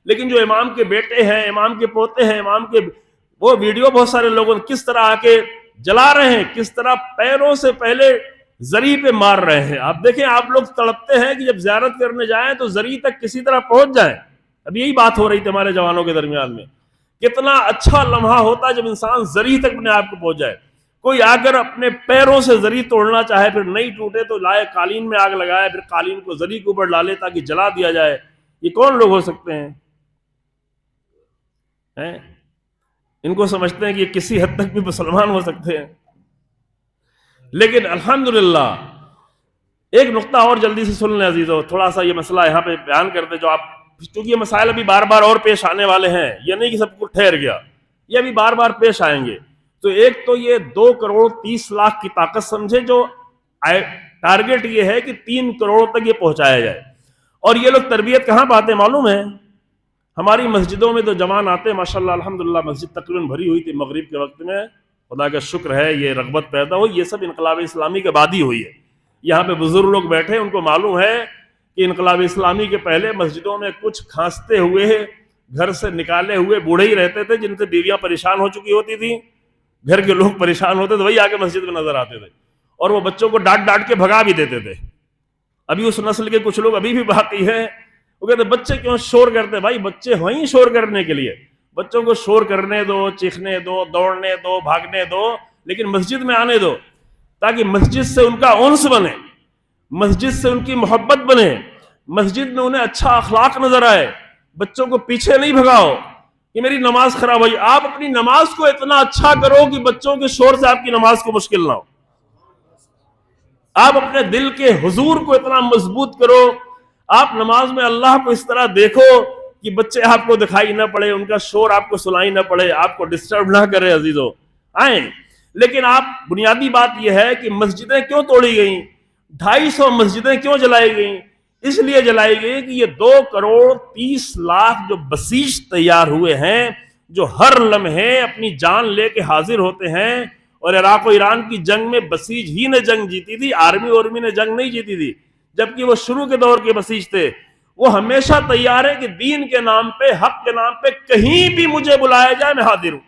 لیکن جو امام کے بیٹے ہیں، امام کے پوتے ہیں، امام کے، وہ ویڈیو بہت سارے لوگوں نے کس طرح آ کے جلا رہے ہیں، کس طرح پیروں سے پہلے زری پہ مار رہے ہیں. آپ دیکھیں، آپ لوگ تڑپتے ہیں کہ جب زیارت کرنے جائیں تو زری تک کسی طرح پہنچ جائیں. اب یہی بات ہو رہی تھی ہمارے جوانوں کے درمیان میں. کتنا اچھا لمحہ ہوتا جب انسان زری تک اپنے آپ کو پہنچ جائے. کوئی اگر اپنے پیروں سے زری توڑنا چاہے، پھر نہیں ٹوٹے تو لائے قالین میں آگ لگائے، پھر قالین کو زری کے اوپر ڈالے تاکہ جلا دیا جائے. یہ کون لوگ ہو سکتے ہیں؟ ان کو سمجھتے ہیں کہ یہ کسی حد تک بھی مسلمان ہو سکتے ہیں. لیکن الحمدللہ ایک نقطہ اور جلدی سے سن لیں عزیزو، تھوڑا سا یہ مسئلہ یہاں پہ بیان کر دیں، جو آپ، کیونکہ یہ مسائل ابھی بار بار اور پیش آنے والے ہیں، یہ نہیں کہ سب کچھ ٹھہر گیا، یہ ابھی بار بار پیش آئیں گے. تو ایک تو یہ 2,30,00,000 کی طاقت سمجھے، جو ٹارگٹ یہ ہے کہ 3 کروڑ تک یہ پہنچایا جائے. اور یہ لوگ تربیت کہاں پاتے معلوم ہے؟ ہماری مسجدوں میں تو جوان آتے، ماشاءاللہ الحمدللہ مسجد تقریباً بھری ہوئی تھی مغرب کے وقت میں، خدا کا شکر ہے یہ رغبت پیدا ہوئی. یہ سب انقلاب اسلامی کے بعد ہی ہوئی ہے. یہاں پہ بزرگ لوگ بیٹھے، ان کو معلوم ہے کہ انقلاب اسلامی کے پہلے مسجدوں میں کچھ کھانستے ہوئے، گھر سے نکالے ہوئے بوڑھے ہی رہتے تھے، جن سے بیویاں پریشان ہو چکی ہوتی تھیں، گھر کے لوگ پریشان ہوتے تھے، وہی آ کے مسجد میں نظر آتے تھے، اور وہ بچوں کو ڈانٹ ڈانٹ کے بھگا بھی دیتے تھے. ابھی اس نسل کے کچھ لوگ ابھی بھی باقی ہیں، وہ کہتے بچے کیوں شور کرتے؟ بھائی بچے وہیں شور کرنے کے لیے، بچوں کو شور کرنے دو، چیخنے دو، دوڑنے دو، بھاگنے دو، لیکن مسجد میں آنے دو، تاکہ مسجد سے ان کا انس بنے، مسجد سے ان کی محبت بنے، مسجد میں انہیں اچھا اخلاق نظر آئے. بچوں کو پیچھے نہیں بھگاؤ کہ میری نماز خراب ہوئی. آپ اپنی نماز کو اتنا اچھا کرو کہ بچوں کے شور سے آپ کی نماز کو مشکل نہ ہو. آپ اپنے دل کے حضور کو اتنا مضبوط کرو، آپ نماز میں اللہ کو اس طرح دیکھو کہ بچے آپ کو دکھائی نہ پڑے، ان کا شور آپ کو سنائی نہ پڑے، آپ کو ڈسٹرب نہ کرے. عزیزو آئیں، لیکن آپ بنیادی بات یہ ہے کہ مسجدیں کیوں توڑی گئیں، 250 مسجدیں کیوں جلائی گئیں؟ اس لیے جلائی گئی کہ یہ 2,30,00,000 جو بسیج تیار ہوئے ہیں، جو ہر لمحے اپنی جان لے کے حاضر ہوتے ہیں. اور عراق و ایران کی جنگ میں بسیج ہی نے جنگ جیتی تھی، آرمی نے جنگ نہیں جیتی تھی، جبکہ وہ شروع کے دور کے بسیج تھے. وہ ہمیشہ تیار ہے کہ دین کے نام پہ، حق کے نام پہ کہیں بھی مجھے بلایا جائے میں حاضر ہوں،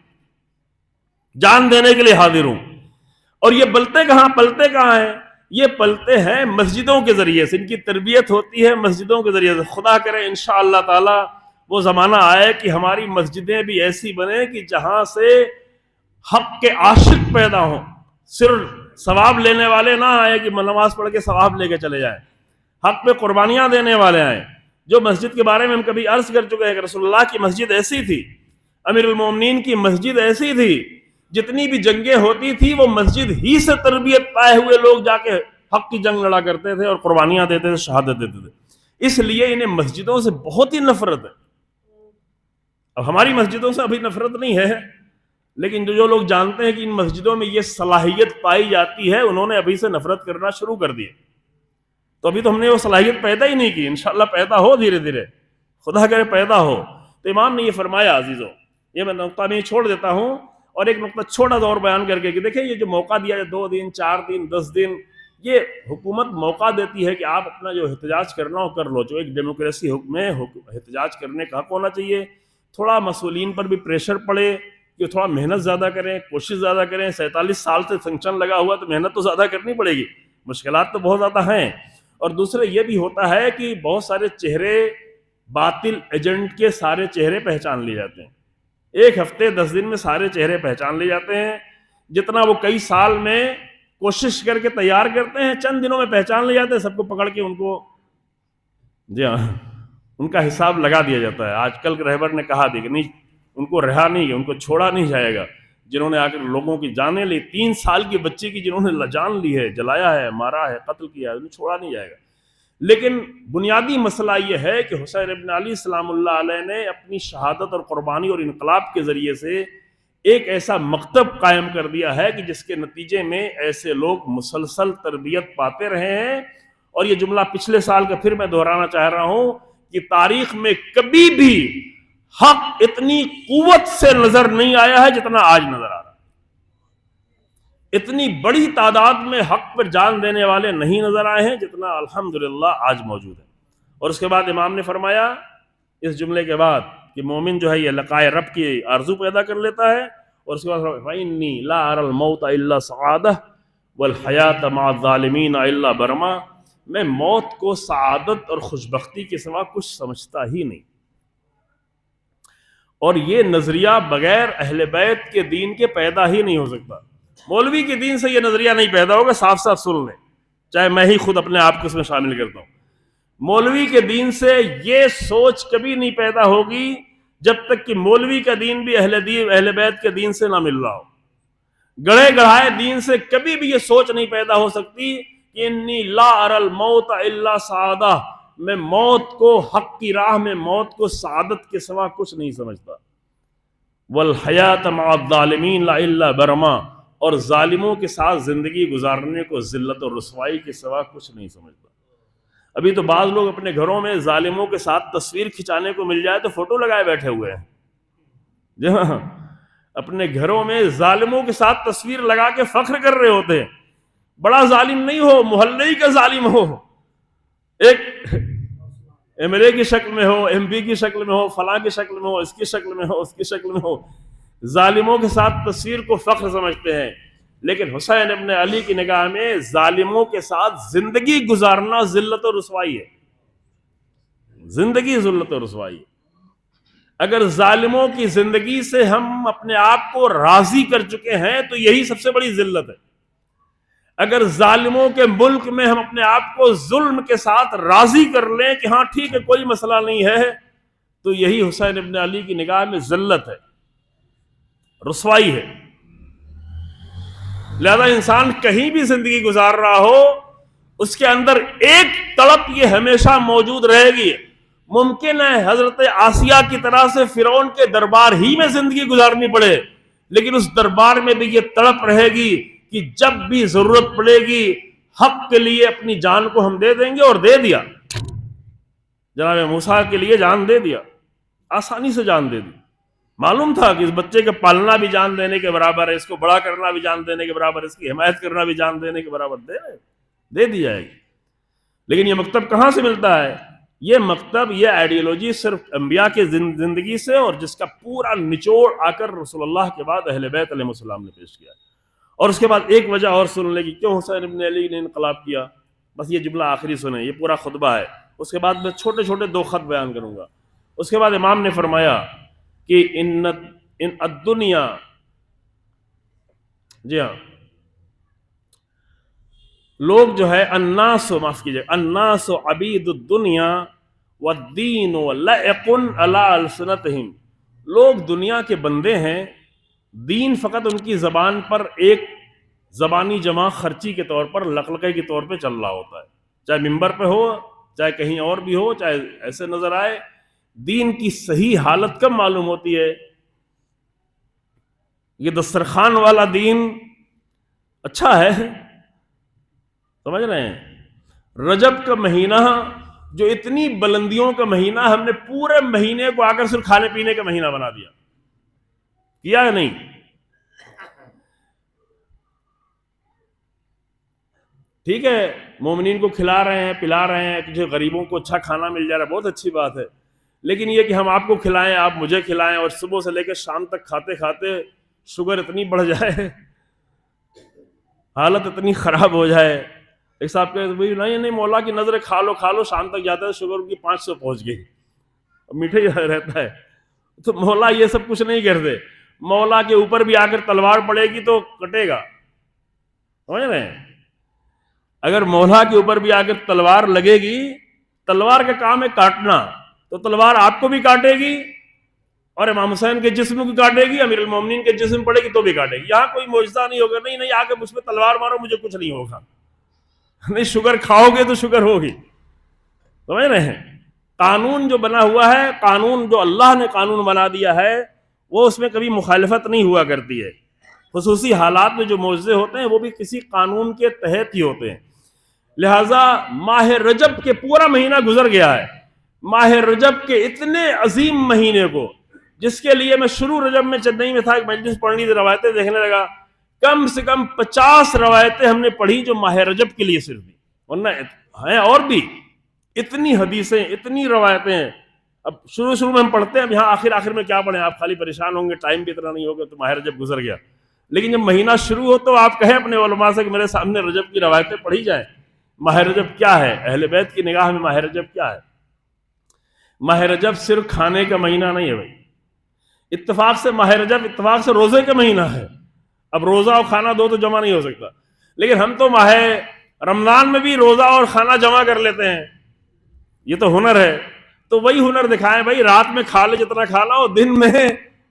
جان دینے کے لیے حاضر ہوں. اور یہ پلتے کہاں ہیں؟ یہ پلتے ہیں مسجدوں کے ذریعے سے، ان کی تربیت ہوتی ہے مسجدوں کے ذریعے سے. خدا کرے انشاءاللہ تعالی وہ زمانہ آئے کہ ہماری مسجدیں بھی ایسی بنے کہ جہاں سے حق کے عاشق پیدا ہوں، صرف ثواب لینے والے نہ آئے کہ نماز پڑھ کے ثواب لے کے چلے جائیں، حق پہ قربانیاں دینے والے آئیں. جو مسجد کے بارے میں ہم کبھی عرض کر چکے ہیں کہ رسول اللہ کی مسجد ایسی تھی، امیر المومنین کی مسجد ایسی تھی، جتنی بھی جنگیں ہوتی تھی وہ مسجد ہی سے تربیت پائے ہوئے لوگ جا کے حق کی جنگ لڑا کرتے تھے اور قربانیاں دیتے تھے، شہادت دیتے تھے. اس لیے انہیں مسجدوں سے بہت ہی نفرت ہے. اب ہماری مسجدوں سے ابھی نفرت نہیں ہے، لیکن جو لوگ جانتے ہیں کہ ان مسجدوں میں یہ صلاحیت پائی جاتی ہے، انہوں نے ابھی سے نفرت کرنا شروع کر دی. تو ابھی تو ہم نے وہ صلاحیت پیدا ہی نہیں کی، انشاءاللہ پیدا ہو دھیرے دھیرے، خدا کرے پیدا ہو. تو امام نے یہ فرمایا عزیزوں، یہ میں نقطہ میں چھوڑ دیتا ہوں اور ایک نقطہ چھوٹا سا اور بیان کر کے کہ دیکھیں یہ جو موقع دیا ہے 2 دن 4 دن 10 دن، یہ حکومت موقع دیتی ہے کہ آپ اپنا جو احتجاج کرنا ہو کر لو. جو ایک ڈیموکریسی حکم ہے، احتجاج کرنے کا حق ہونا چاہیے. تھوڑا مسئولین پر بھی پریشر پڑے کہ تھوڑا محنت زیادہ کریں، کوشش زیادہ کریں. 47 سال سے سنکشن لگا ہوا تو محنت تو زیادہ کرنی پڑے گی، مشکلات تو بہت زیادہ ہیں. اور دوسرے یہ بھی ہوتا ہے کہ بہت سارے چہرے، باطل ایجنٹ کے سارے چہرے پہچان لیے جاتے ہیں. 1 ہفتے 10 دن میں سارے چہرے پہچان لیے جاتے ہیں. جتنا وہ کئی سال میں کوشش کر کے تیار کرتے ہیں، چند دنوں میں پہچان لے جاتے ہیں. سب کو پکڑ کے ان کو جی ہاں ان کا حساب لگا دیا جاتا ہے. آج کل کے رہبر نے کہا دی کہ نہیں، ان کو رہا نہیں، ان کو چھوڑا نہیں جائے گا. جنہوں نے آ کر لوگوں کی جانیں لی، 3 سال کی بچی کی جنہوں نے جان لی ہے، جلایا ہے، مارا ہے، قتل کیا ہے، انہیں چھوڑا نہیں جائے گا. لیکن بنیادی مسئلہ یہ ہے کہ حسین ابن علی سلام اللہ علیہ نے اپنی شہادت اور قربانی اور انقلاب کے ذریعے سے ایک ایسا مکتب قائم کر دیا ہے کہ جس کے نتیجے میں ایسے لوگ مسلسل تربیت پاتے رہے ہیں. اور یہ جملہ پچھلے سال کا پھر میں دہرانا چاہ رہا ہوں کہ تاریخ میں کبھی بھی حق اتنی قوت سے نظر نہیں آیا ہے جتنا آج نظر آ رہا ہے. اتنی بڑی تعداد میں حق پر جان دینے والے نہیں نظر آئے ہیں جتنا الحمدللہ آج موجود ہے. اور اس کے بعد امام نے فرمایا اس جملے کے بعد کہ مومن جو ہے یہ لقائے رب کی آرزو پیدا کر لیتا ہے. اور اس کے بعد فَإِنِّي لَا أَرَى الْمَوْتَ إِلَّا سَعَادَةً وَالْحَيَاةَ مَعَ الظَّالِمِينَ إِلَّا بَرْمًا. میں موت کو سعادت اور خوشبختی کے سوا کچھ سمجھتا ہی نہیں. اور یہ نظریہ بغیر اہل بیت کے دین کے پیدا ہی نہیں ہو سکتا. مولوی کے دین سے یہ نظریہ نہیں پیدا ہوگا، صاف صاف سن لیں، چاہے میں ہی خود اپنے آپ کو اس میں شامل کرتا ہوں. مولوی کے دین سے یہ سوچ کبھی نہیں پیدا ہوگی جب تک کہ مولوی کا دین بھی اہل بیت کے دین سے نہ مل رہا ہو. گڑھے گڑھائے دین سے کبھی بھی یہ سوچ نہیں پیدا ہو سکتی کہ انی لا اری الموت الا سعادہ، میں موت کو، حق کی راہ میں موت کو سعادت کے سوا کچھ نہیں سمجھتا. والحیات مع الظالمین الا برما، اور ظالموں کے ساتھ زندگی گزارنے کو ذلت اور رسوائی کے سوا کچھ نہیں سمجھتا. ابھی تو بعض لوگ اپنے گھروں میں ظالموں کے ساتھ تصویر کھنچانے کو مل جائے تو فوٹو لگائے بیٹھے ہوئے ہیں. جی ہاں، اپنے گھروں میں ظالموں کے ساتھ تصویر لگا کے فخر کر رہے ہوتے ہیں. بڑا ظالم نہیں ہو، محلے ہی کا ظالم ہو، ایک ایم ایل اے کی شکل میں ہو، ایم پی کی شکل میں ہو، فلاں کی شکل میں ہو، اس کی شکل میں ہو، اس کی شکل میں ہو، ظالموں کے ساتھ تصویر کو فخر سمجھتے ہیں. لیکن حسین ابن علی کی نگاہ میں ظالموں کے ساتھ زندگی گزارنا ذلت و رسوائی ہے. زندگی ذلت و رسوائی ہے. اگر ظالموں کی زندگی سے ہم اپنے آپ کو راضی کر چکے ہیں تو یہی سب سے بڑی ذلت ہے. اگر ظالموں کے ملک میں ہم اپنے آپ کو ظلم کے ساتھ راضی کر لیں کہ ہاں ٹھیک ہے کوئی مسئلہ نہیں ہے، تو یہی حسین ابن علی کی نگاہ میں ذلت ہے، رسوائی ہے. لہذا انسان کہیں بھی زندگی گزار رہا ہو، اس کے اندر ایک تڑپ یہ ہمیشہ موجود رہے گی. ممکن ہے حضرت آسیہ کی طرح سے فرعون کے دربار ہی میں زندگی گزارنی پڑے، لیکن اس دربار میں بھی یہ تڑپ رہے گی کہ جب بھی ضرورت پڑے گی حق کے لیے اپنی جان کو ہم دے دیں گے. اور دے دیا، جناب موسیٰ کے لیے جان دے دیا، آسانی سے جان دے دی. معلوم تھا کہ اس بچے کا پالنا بھی جان دینے کے برابر ہے، اس کو بڑا کرنا بھی جان دینے کے برابر ہے، اس کی حمایت کرنا بھی جان دینے کے برابر، دے دی جائے گی. لیکن یہ مکتب کہاں سے ملتا ہے؟ یہ مکتب، یہ آئیڈیالوجی صرف انبیاء کی زندگی سے، اور جس کا پورا نچوڑ آ کر رسول اللہ کے بعد اہل بیت علیہ السلام نے پیش کیا. اور اس کے بعد ایک وجہ اور سن لے کہ کیوں حسین ابن علی نے انقلاب کیا. بس یہ جملہ آخری سنیں، یہ پورا خطبہ ہے. اس کے بعد میں چھوٹے چھوٹے 2 خط بیان کروں گا. اس کے بعد امام نے فرمایا کہ ان الدنیا، جی ہاں، لوگ جو ہے الناس، معاف کیجیے، الناس عبید الدنیا والدین لائق علی السنتہم، لوگ دنیا کے بندے ہیں، دین فقط ان کی زبان پر ایک زبانی جمع خرچی کے طور پر، لقلقے کے طور پہ چل رہا ہوتا ہے، چاہے ممبر پہ ہو، چاہے کہیں اور بھی ہو، چاہے ایسے نظر آئے۔ دین کی صحیح حالت کب معلوم ہوتی ہے؟ یہ دسترخوان والا دین اچھا ہے، سمجھ رہے ہیں؟ رجب کا مہینہ جو اتنی بلندیوں کا مہینہ، ہم نے پورے مہینے کو آ کر صرف کھانے پینے کا مہینہ بنا دیا، کیا یا نہیں؟ ٹھیک ہے، مومنین کو کھلا رہے ہیں، پلا رہے ہیں، کچھ غریبوں کو اچھا کھانا مل جا رہا ہے، بہت اچھی بات ہے، لیکن یہ کہ ہم آپ کو کھلائیں، آپ مجھے کھلائیں، اور صبح سے لے کے شام تک کھاتے کھاتے شوگر اتنی بڑھ جائے، حالت اتنی خراب ہو جائے۔ ایک صاحب کہتے ہیں نہیں مولا کی نظر، کھا لو، شام تک جاتا ہے شوگر کی 500 پہنچ گئی، میٹھے ہی رہتا ہے۔ تو مولا یہ سب کچھ نہیں کرتے، مولا کے اوپر بھی آ کر تلوار پڑے گی تو کٹے گا، سمجھ رہے ہیں؟ اگر مولا کے اوپر بھی آ کر تلوار لگے گی، تلوار کا کام ہے کاٹنا، تو تلوار آپ کو بھی کاٹے گی اور امام حسین کے جسم کو کاٹے گی، امیر المومنین کے جسم پڑے گی تو بھی کاٹے گی۔ یہاں کوئی معجزہ نہیں ہوگا، نہیں آ کے مجھ پہ تلوار مارو مجھے کچھ نہیں ہوگا، نہیں شوگر کھاؤ گے تو شوگر ہوگی، سمجھ رہے ہیں؟ قانون جو بنا ہوا ہے، قانون جو اللہ نے قانون بنا دیا ہے، وہ اس میں کبھی مخالفت نہیں ہوا کرتی ہے۔ خصوصی حالات میں جو معجزے ہوتے ہیں وہ بھی کسی قانون کے تحت ہی ہوتے ہیں۔ لہٰذا ماہ رجب کے پورا مہینہ گزر گیا ہے، ماہ رجب کے اتنے عظیم مہینے کو، جس کے لیے میں شروع رجب میں چنئی میں تھا، ایک مجلس پڑھنی تھی، روایتیں دیکھنے لگا، کم سے کم 50 روایتیں ہم نے پڑھی جو ماہ رجب کے لیے صرف دی، ورنہ ہیں اور بھی اتنی حدیثیں، اتنی روایتیں ہیں۔ اب شروع میں ہم پڑھتے ہیں، اب یہاں آخر میں کیا پڑھیں، آپ خالی پریشان ہوں گے، ٹائم بھی اتنا نہیں ہوگا، تو ماہ رجب گزر گیا۔ لیکن جب مہینہ شروع ہو تو آپ کہیں اپنے علماء سے کہ میرے سامنے رجب کی روایتیں پڑھی جائیں، ماہ رجب کیا ہے، اہل بیت کی نگاہ میں ماہ رجب کیا ہے؟ ماہ رجب صرف کھانے کا مہینہ نہیں ہے بھائی، اتفاق سے ماہ رجب اتفاق سے روزے کا مہینہ ہے۔ اب روزہ اور کھانا دو تو جمع نہیں ہو سکتا، لیکن ہم تو ماہ رمضان میں بھی روزہ اور کھانا جمع کر لیتے ہیں، یہ تو ہنر ہے۔ تو وہی ہنر دکھائیں بھائی، رات میں کھا لے جتنا کھانا ہو، دن میں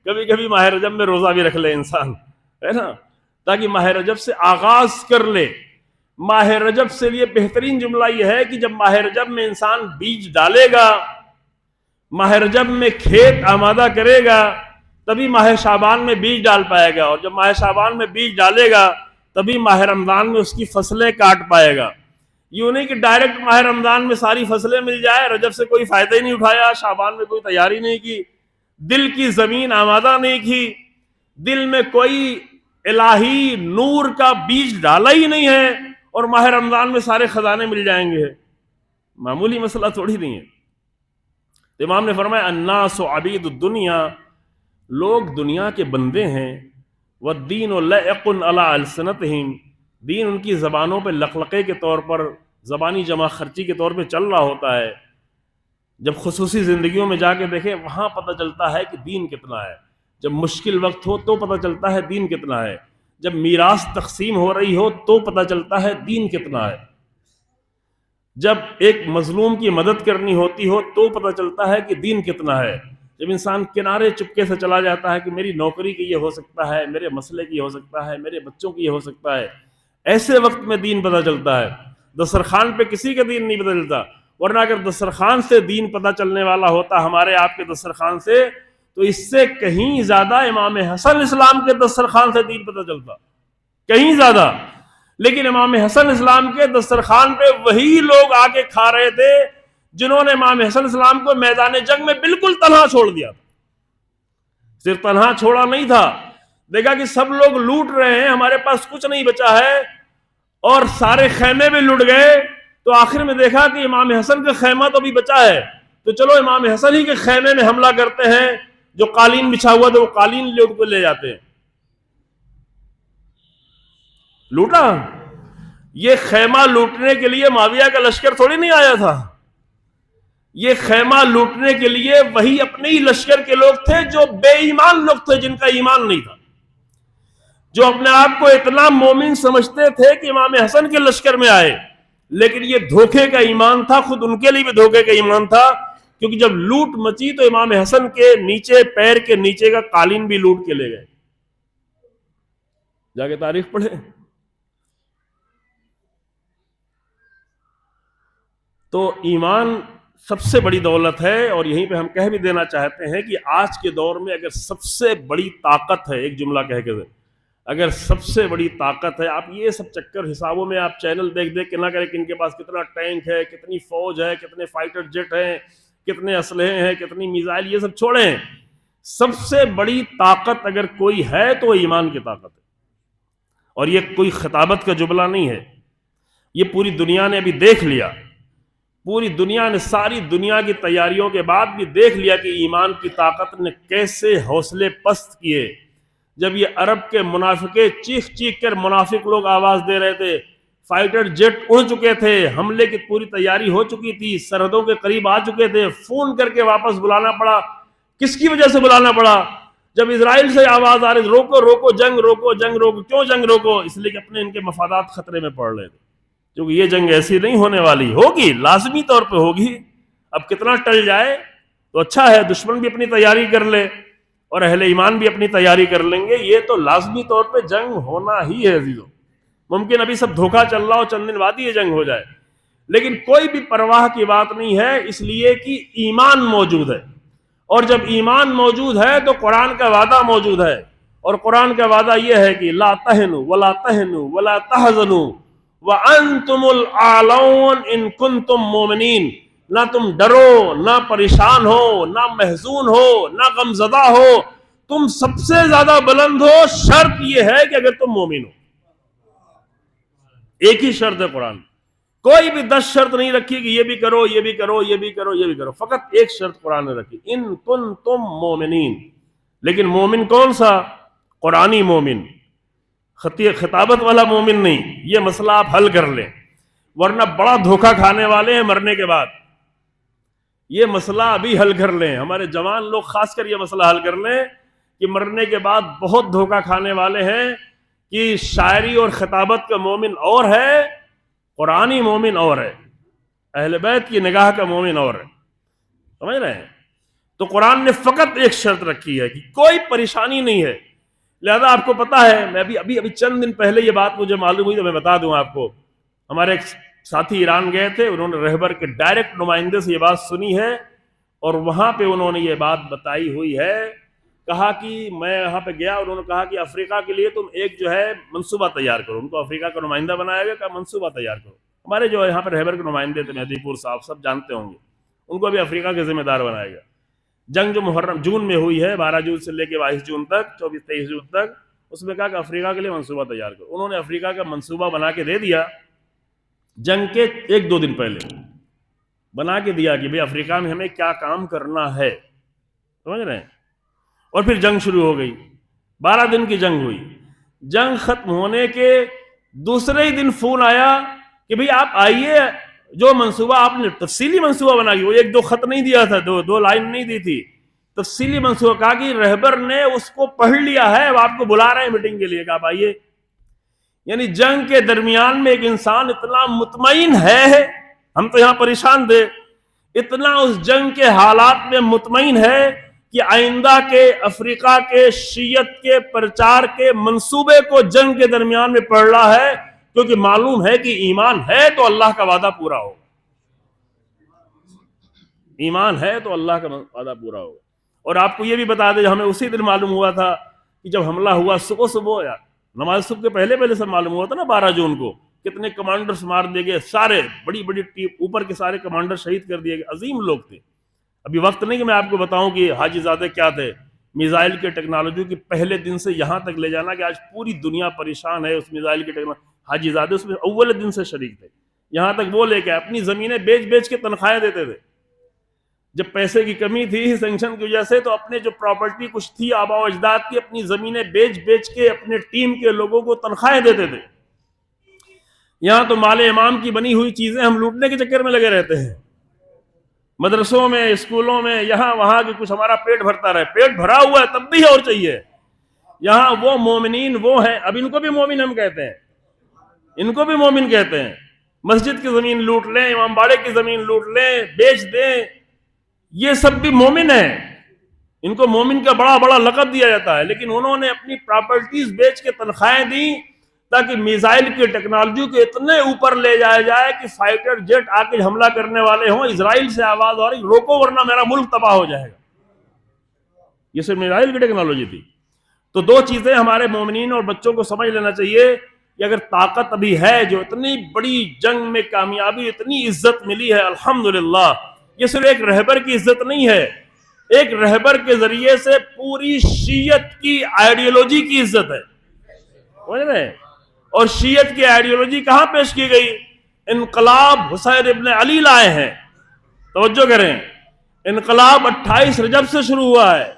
کبھی کبھی ماہ رجب میں روزہ بھی رکھ لے انسان، ہے نا، تاکہ ماہ رجب سے آغاز کر لے۔ ماہ رجب سے لیے بہترین جملہ یہ ہے کہ جب ماہ رجب میں انسان بیج ڈالے گا، ماہ رجب میں کھیت آمادہ کرے گا، تبھی ماہ شعبان میں بیج ڈال پائے گا، اور جب ماہ شعبان میں بیج ڈالے گا تبھی ماہ رمضان میں اس کی فصلیں کاٹ پائے گا۔ یوں نہیں کہ ڈائریکٹ ماہ رمضان میں ساری فصلیں مل جائے، رجب سے کوئی فائدہ ہی نہیں اٹھایا، شعبان میں کوئی تیاری نہیں کی، دل کی زمین آمادہ نہیں کی، دل میں کوئی الہی نور کا بیج ڈالا ہی نہیں ہے، اور ماہ رمضان میں سارے خزانے مل جائیں گے، معمولی مسئلہ تھوڑی نہیں ہے۔ امام نے فرمایا الناس عبید الدنیا، لوگ دنیا کے بندے ہیں، والدین لائق علی السنتہم، دین ان کی زبانوں پہ لقلقے کے طور پر، زبانی جمع خرچی کے طور پہ چل رہا ہوتا ہے۔ جب خصوصی زندگیوں میں جا کے دیکھیں وہاں پتہ چلتا ہے کہ دین کتنا ہے، جب مشکل وقت ہو تو پتہ چلتا ہے دین کتنا ہے، جب میراث تقسیم ہو رہی ہو تو پتہ چلتا ہے دین کتنا ہے، جب ایک مظلوم کی مدد کرنی ہوتی ہو تو پتہ چلتا ہے کہ دین کتنا ہے، جب انسان کنارے چپکے سے چلا جاتا ہے کہ میری نوکری کی یہ ہو سکتا ہے، میرے مسئلے کی ہو سکتا ہے، میرے بچوں کی یہ ہو سکتا ہے، ایسے وقت میں دین پتہ چلتا ہے۔ دسترخوان پہ کسی کا دین نہیں پتہ چلتا، ورنہ اگر دسترخوان سے دین پتہ چلنے والا ہوتا ہمارے آپ کے دسترخوان سے، تو اس سے کہیں زیادہ امام حسن اسلام کے دسترخوان سے دین پتہ چلتا، کہیں زیادہ۔ لیکن امام حسن اسلام کے دسترخوان پہ وہی لوگ آ کے کھا رہے تھے جنہوں نے امام حسن اسلام کو میدان جنگ میں بالکل تنہا چھوڑ دیا تھا۔ صرف تنہا چھوڑا نہیں تھا، دیکھا کہ سب لوگ لوٹ رہے ہیں، ہمارے پاس کچھ نہیں بچا ہے، اور سارے خیمے بھی لٹ گئے، تو آخر میں دیکھا کہ امام حسن کا خیمہ تو بھی بچا ہے، تو چلو امام حسن ہی کے خیمے میں حملہ کرتے ہیں، جو قالین بچھا ہوا تھا وہ قالین لوٹ کو لے جاتے ہیں۔ لوٹا، یہ خیمہ لوٹنے کے لیے معاویہ کا لشکر تھوڑی نہیں آیا تھا، یہ خیمہ لوٹنے کے لیے وہی اپنے ہی لشکر کے لوگ تھے جو بے ایمان لوگ تھے، جن کا ایمان نہیں تھا۔ جو اپنے آپ کو اتنا مومن سمجھتے تھے کہ امام حسن کے لشکر میں آئے، لیکن یہ دھوکے کا ایمان تھا، خود ان کے لیے بھی دھوکے کا ایمان تھا، کیونکہ جب لوٹ مچی تو امام حسن کے نیچے، پیر کے نیچے کا قالین بھی لوٹ کے لے گئے. جا کے تاریخ پڑھے. تو ایمان سب سے بڑی دولت ہے، اور یہیں پہ ہم کہہ بھی دینا چاہتے ہیں کہ آج کے دور میں اگر سب سے بڑی طاقت ہے، ایک جملہ کہہ کے دے، اگر سب سے بڑی طاقت ہے، آپ یہ سب چکر حسابوں میں آپ چینل دیکھ دیکھ کے نہ کریں کہ ان کے پاس کتنا ٹینک ہے، کتنی فوج ہے، کتنے فائٹر جیٹ ہیں، کتنے اسلحے ہیں، کتنی میزائل، یہ سب چھوڑیں. سب سے بڑی طاقت اگر کوئی ہے تو وہ ایمان کی طاقت ہے. اور یہ کوئی خطابت کا جملہ نہیں ہے، یہ پوری دنیا نے ابھی دیکھ لیا. پوری دنیا نے ساری دنیا کی تیاریوں کے بعد بھی دیکھ لیا کہ ایمان کی طاقت نے کیسے حوصلے پست کیے. جب یہ عرب کے منافقے چیخ چیخ کر منافق لوگ آواز دے رہے تھے، فائٹر جیٹ اڑ چکے تھے، حملے کی پوری تیاری ہو چکی تھی، سرحدوں کے قریب آ چکے تھے، فون کر کے واپس بلانا پڑا. کس کی وجہ سے بلانا پڑا؟ جب اسرائیل سے آواز آ رہی روکو روکو جنگ، روکو جنگ روکو. کیوں جنگ روکو؟ اس لیے کہ اپنے ان کے مفادات خطرے میں پڑ رہے تھے. کیونکہ یہ جنگ ایسی نہیں ہونے والی، ہوگی لازمی طور پہ ہوگی. اب کتنا ٹل جائے تو اچھا ہے، دشمن بھی اپنی تیاری کر لے اور اہل ایمان بھی اپنی تیاری کر لیں گے. یہ تو لازمی طور پہ جنگ ہونا ہی ہے عزیزو. ممکن ابھی سب دھوکہ چل رہا ہو، چند دن بعد یہ جنگ ہو جائے، لیکن کوئی بھی پرواہ کی بات نہیں ہے، اس لیے کہ ایمان موجود ہے. اور جب ایمان موجود ہے تو قرآن کا وعدہ موجود ہے، اور قرآن کا وعدہ یہ ہے کہ لا تہنوا ولا تہنوا ولا تحزنوا وانتم الاعلون ان کنتم مومنین. نہ تم ڈرو، نہ پریشان ہو، نہ محزون ہو، نہ غمزدہ ہو، تم سب سے زیادہ بلند ہو. شرط یہ ہے کہ اگر تم مومن ہو. ایک ہی شرط ہے قرآن، کوئی بھی 10 شرط نہیں رکھی کہ یہ بھی کرو، یہ بھی کرو، یہ بھی کرو، یہ بھی کرو. فقط ایک شرط قرآن نے رکھی، ان کنتم مومنین. لیکن مومن کون سا؟ قرآنی مومن، خطابت والا مومن نہیں. یہ مسئلہ آپ حل کر لیں، ورنہ بڑا دھوکہ کھانے والے ہیں مرنے کے بعد. یہ مسئلہ ابھی حل کر لیں، ہمارے جوان لوگ خاص کر یہ مسئلہ حل کر لیں کہ مرنے کے بعد بہت دھوکہ کھانے والے ہیں کہ شاعری اور خطابت کا مومن اور ہے، قرآنی مومن اور ہے، اہل بیت کی نگاہ کا مومن اور ہے. سمجھ رہے ہیں؟ تو قرآن نے فقط ایک شرط رکھی ہے کہ کوئی پریشانی نہیں ہے. لہذا آپ کو پتا ہے، میں ابھی چند دن پہلے یہ بات مجھے معلوم ہوئی تو میں بتا دوں آپ کو. ہمارے ایک ساتھی ایران گئے تھے، انہوں نے رہبر کے ڈائریکٹ نمائندے سے یہ بات سنی ہے، اور وہاں پہ انہوں نے یہ بات بتائی ہوئی ہے. کہا کہ میں یہاں پہ گیا، انہوں نے کہا کہ افریقہ کے لیے تم ایک جو ہے منصوبہ تیار کرو. ان کو افریقہ کا نمائندہ بنایا گیا، کہا منصوبہ تیار کرو. ہمارے جو یہاں پہ رہبر کے نمائندے تھے مہدی پور صاحب، سب جانتے ہوں گے، ان کو ابھی افریقہ کے ذمہ دار بنایا گیا. جنگ جو محرم جون میں ہوئی ہے، 12 جون سے لے کے 22 جون تک، 24-23 جون تک، اس میں کہا کہ افریقہ کے لیے منصوبہ تیار کرو. انہوں نے افریقہ کا منصوبہ بنا کے دے دیا. جنگ کے 1-2 دن پہلے بنا کے دیا کہ بھئی افریقہ میں ہمیں کیا کام کرنا ہے. سمجھ رہے ہیں؟ اور پھر جنگ شروع ہو گئی. 12 دن کی جنگ ہوئی. جنگ ختم ہونے کے دوسرے ہی دن فون آیا کہ بھئی آپ آئیے، جو منصوبہ آپ نے تفصیلی منصوبہ بنا کے، وہ 1-2 خط نہیں دیا تھا، 2 لائن نہیں دی تھی، تفصیلی منصوبہ. کہا کہ رہبر نے اس کو پڑھ لیا ہے، وہ آپ کو بلا رہے ہیں میٹنگ کے لیے کہ آپ آئیے. یعنی جنگ کے درمیان میں ایک انسان اتنا مطمئن ہے، ہم تو یہاں پریشان تھے، اتنا اس جنگ کے حالات میں مطمئن ہے کہ آئندہ کے افریقہ کے شیعت کے پرچار کے منصوبے کو جنگ کے درمیان میں پڑھ رہا ہے، کیونکہ معلوم ہے کہ ایمان ہے تو اللہ کا وعدہ پورا ہوگا. ایمان ہے تو اللہ کا وعدہ پورا ہوگا. اور آپ کو یہ بھی بتا دیں، ہمیں اسی دن معلوم ہوا تھا کہ جب حملہ ہوا صبح یار نماز صبح کے پہلے سے معلوم ہوا تھا نا، 12 جون کو کتنے کمانڈرز مار دیے گئے، سارے بڑی ٹیم اوپر کے سارے کمانڈر شہید کر دیے گئے. عظیم لوگ تھے. ابھی وقت نہیں کہ میں آپ کو بتاؤں کہ حاجی زادے کیا تھے. میزائل کے ٹیکنالوجی کی پہلے دن سے یہاں تک لے جانا کہ آج پوری دنیا پریشان ہے اس میزائل کی ٹیکنالوجی. حاجی زادے اس میں اول دن سے شریک تھے. یہاں تک وہ لے کے اپنی زمینیں بیچ کے تنخواہیں دیتے تھے. جب پیسے کی کمی تھی سینکشن کی وجہ سے، تو اپنے جو پراپرٹی کچھ تھی آباء و اجداد کی، اپنی زمینیں بیچ کے اپنے ٹیم کے لوگوں کو تنخواہیں دیتے تھے. یہاں تو مال امام کی بنی ہوئی چیزیں ہم لوٹنے کے چکر میں لگے رہتے ہیں، مدرسوں میں، اسکولوں میں، یہاں وہاں کی کچھ ہمارا پیٹ بھرتا رہے. پیٹ بھرا ہوا ہے تب بھی اور چاہیے. یہاں وہ مومنین وہ ہیں، اب ان کو بھی مومن ہم کہتے ہیں، ان کو بھی مومن کہتے ہیں، مسجد کی زمین لوٹ لیں، امام باڑے کی زمین لوٹ لیں، بیچ دیں، یہ سب بھی مومن ہیں، ان کو مومن کا بڑا بڑا لقب دیا جاتا ہے، لیکن انہوں نے اپنی پراپرٹیز بیچ کے تنخواہیں دی تاکہ میزائل کی ٹیکنالوجی کو اتنے اوپر لے جایا جائے کہ فائٹر جیٹ آ کے حملہ کرنے والے ہوں، اسرائیل سے آواز آ رہی روکو ورنہ میرا ملک تباہ ہو جائے گا. یہ صرف میزائل کی ٹیکنالوجی تھی. تو دو چیزیں ہمارے مومنین اور بچوں کو سمجھ لینا چاہیے کہ اگر طاقت ابھی ہے، جو اتنی بڑی جنگ میں کامیابی، اتنی عزت ملی ہے الحمدللہ، یہ صرف ایک رہبر کی عزت نہیں ہے، ایک رہبر کے ذریعے سے پوری شیعت کی آئیڈیالوجی کی عزت ہے. سمجھ رہے ہیں؟ اور شیعت کی آئیڈیالوجی کہاں پیش کی گئی؟ انقلاب حسین ابن علی لائے ہیں. توجہ کریں، انقلاب 28 رجب سے شروع ہوا ہے.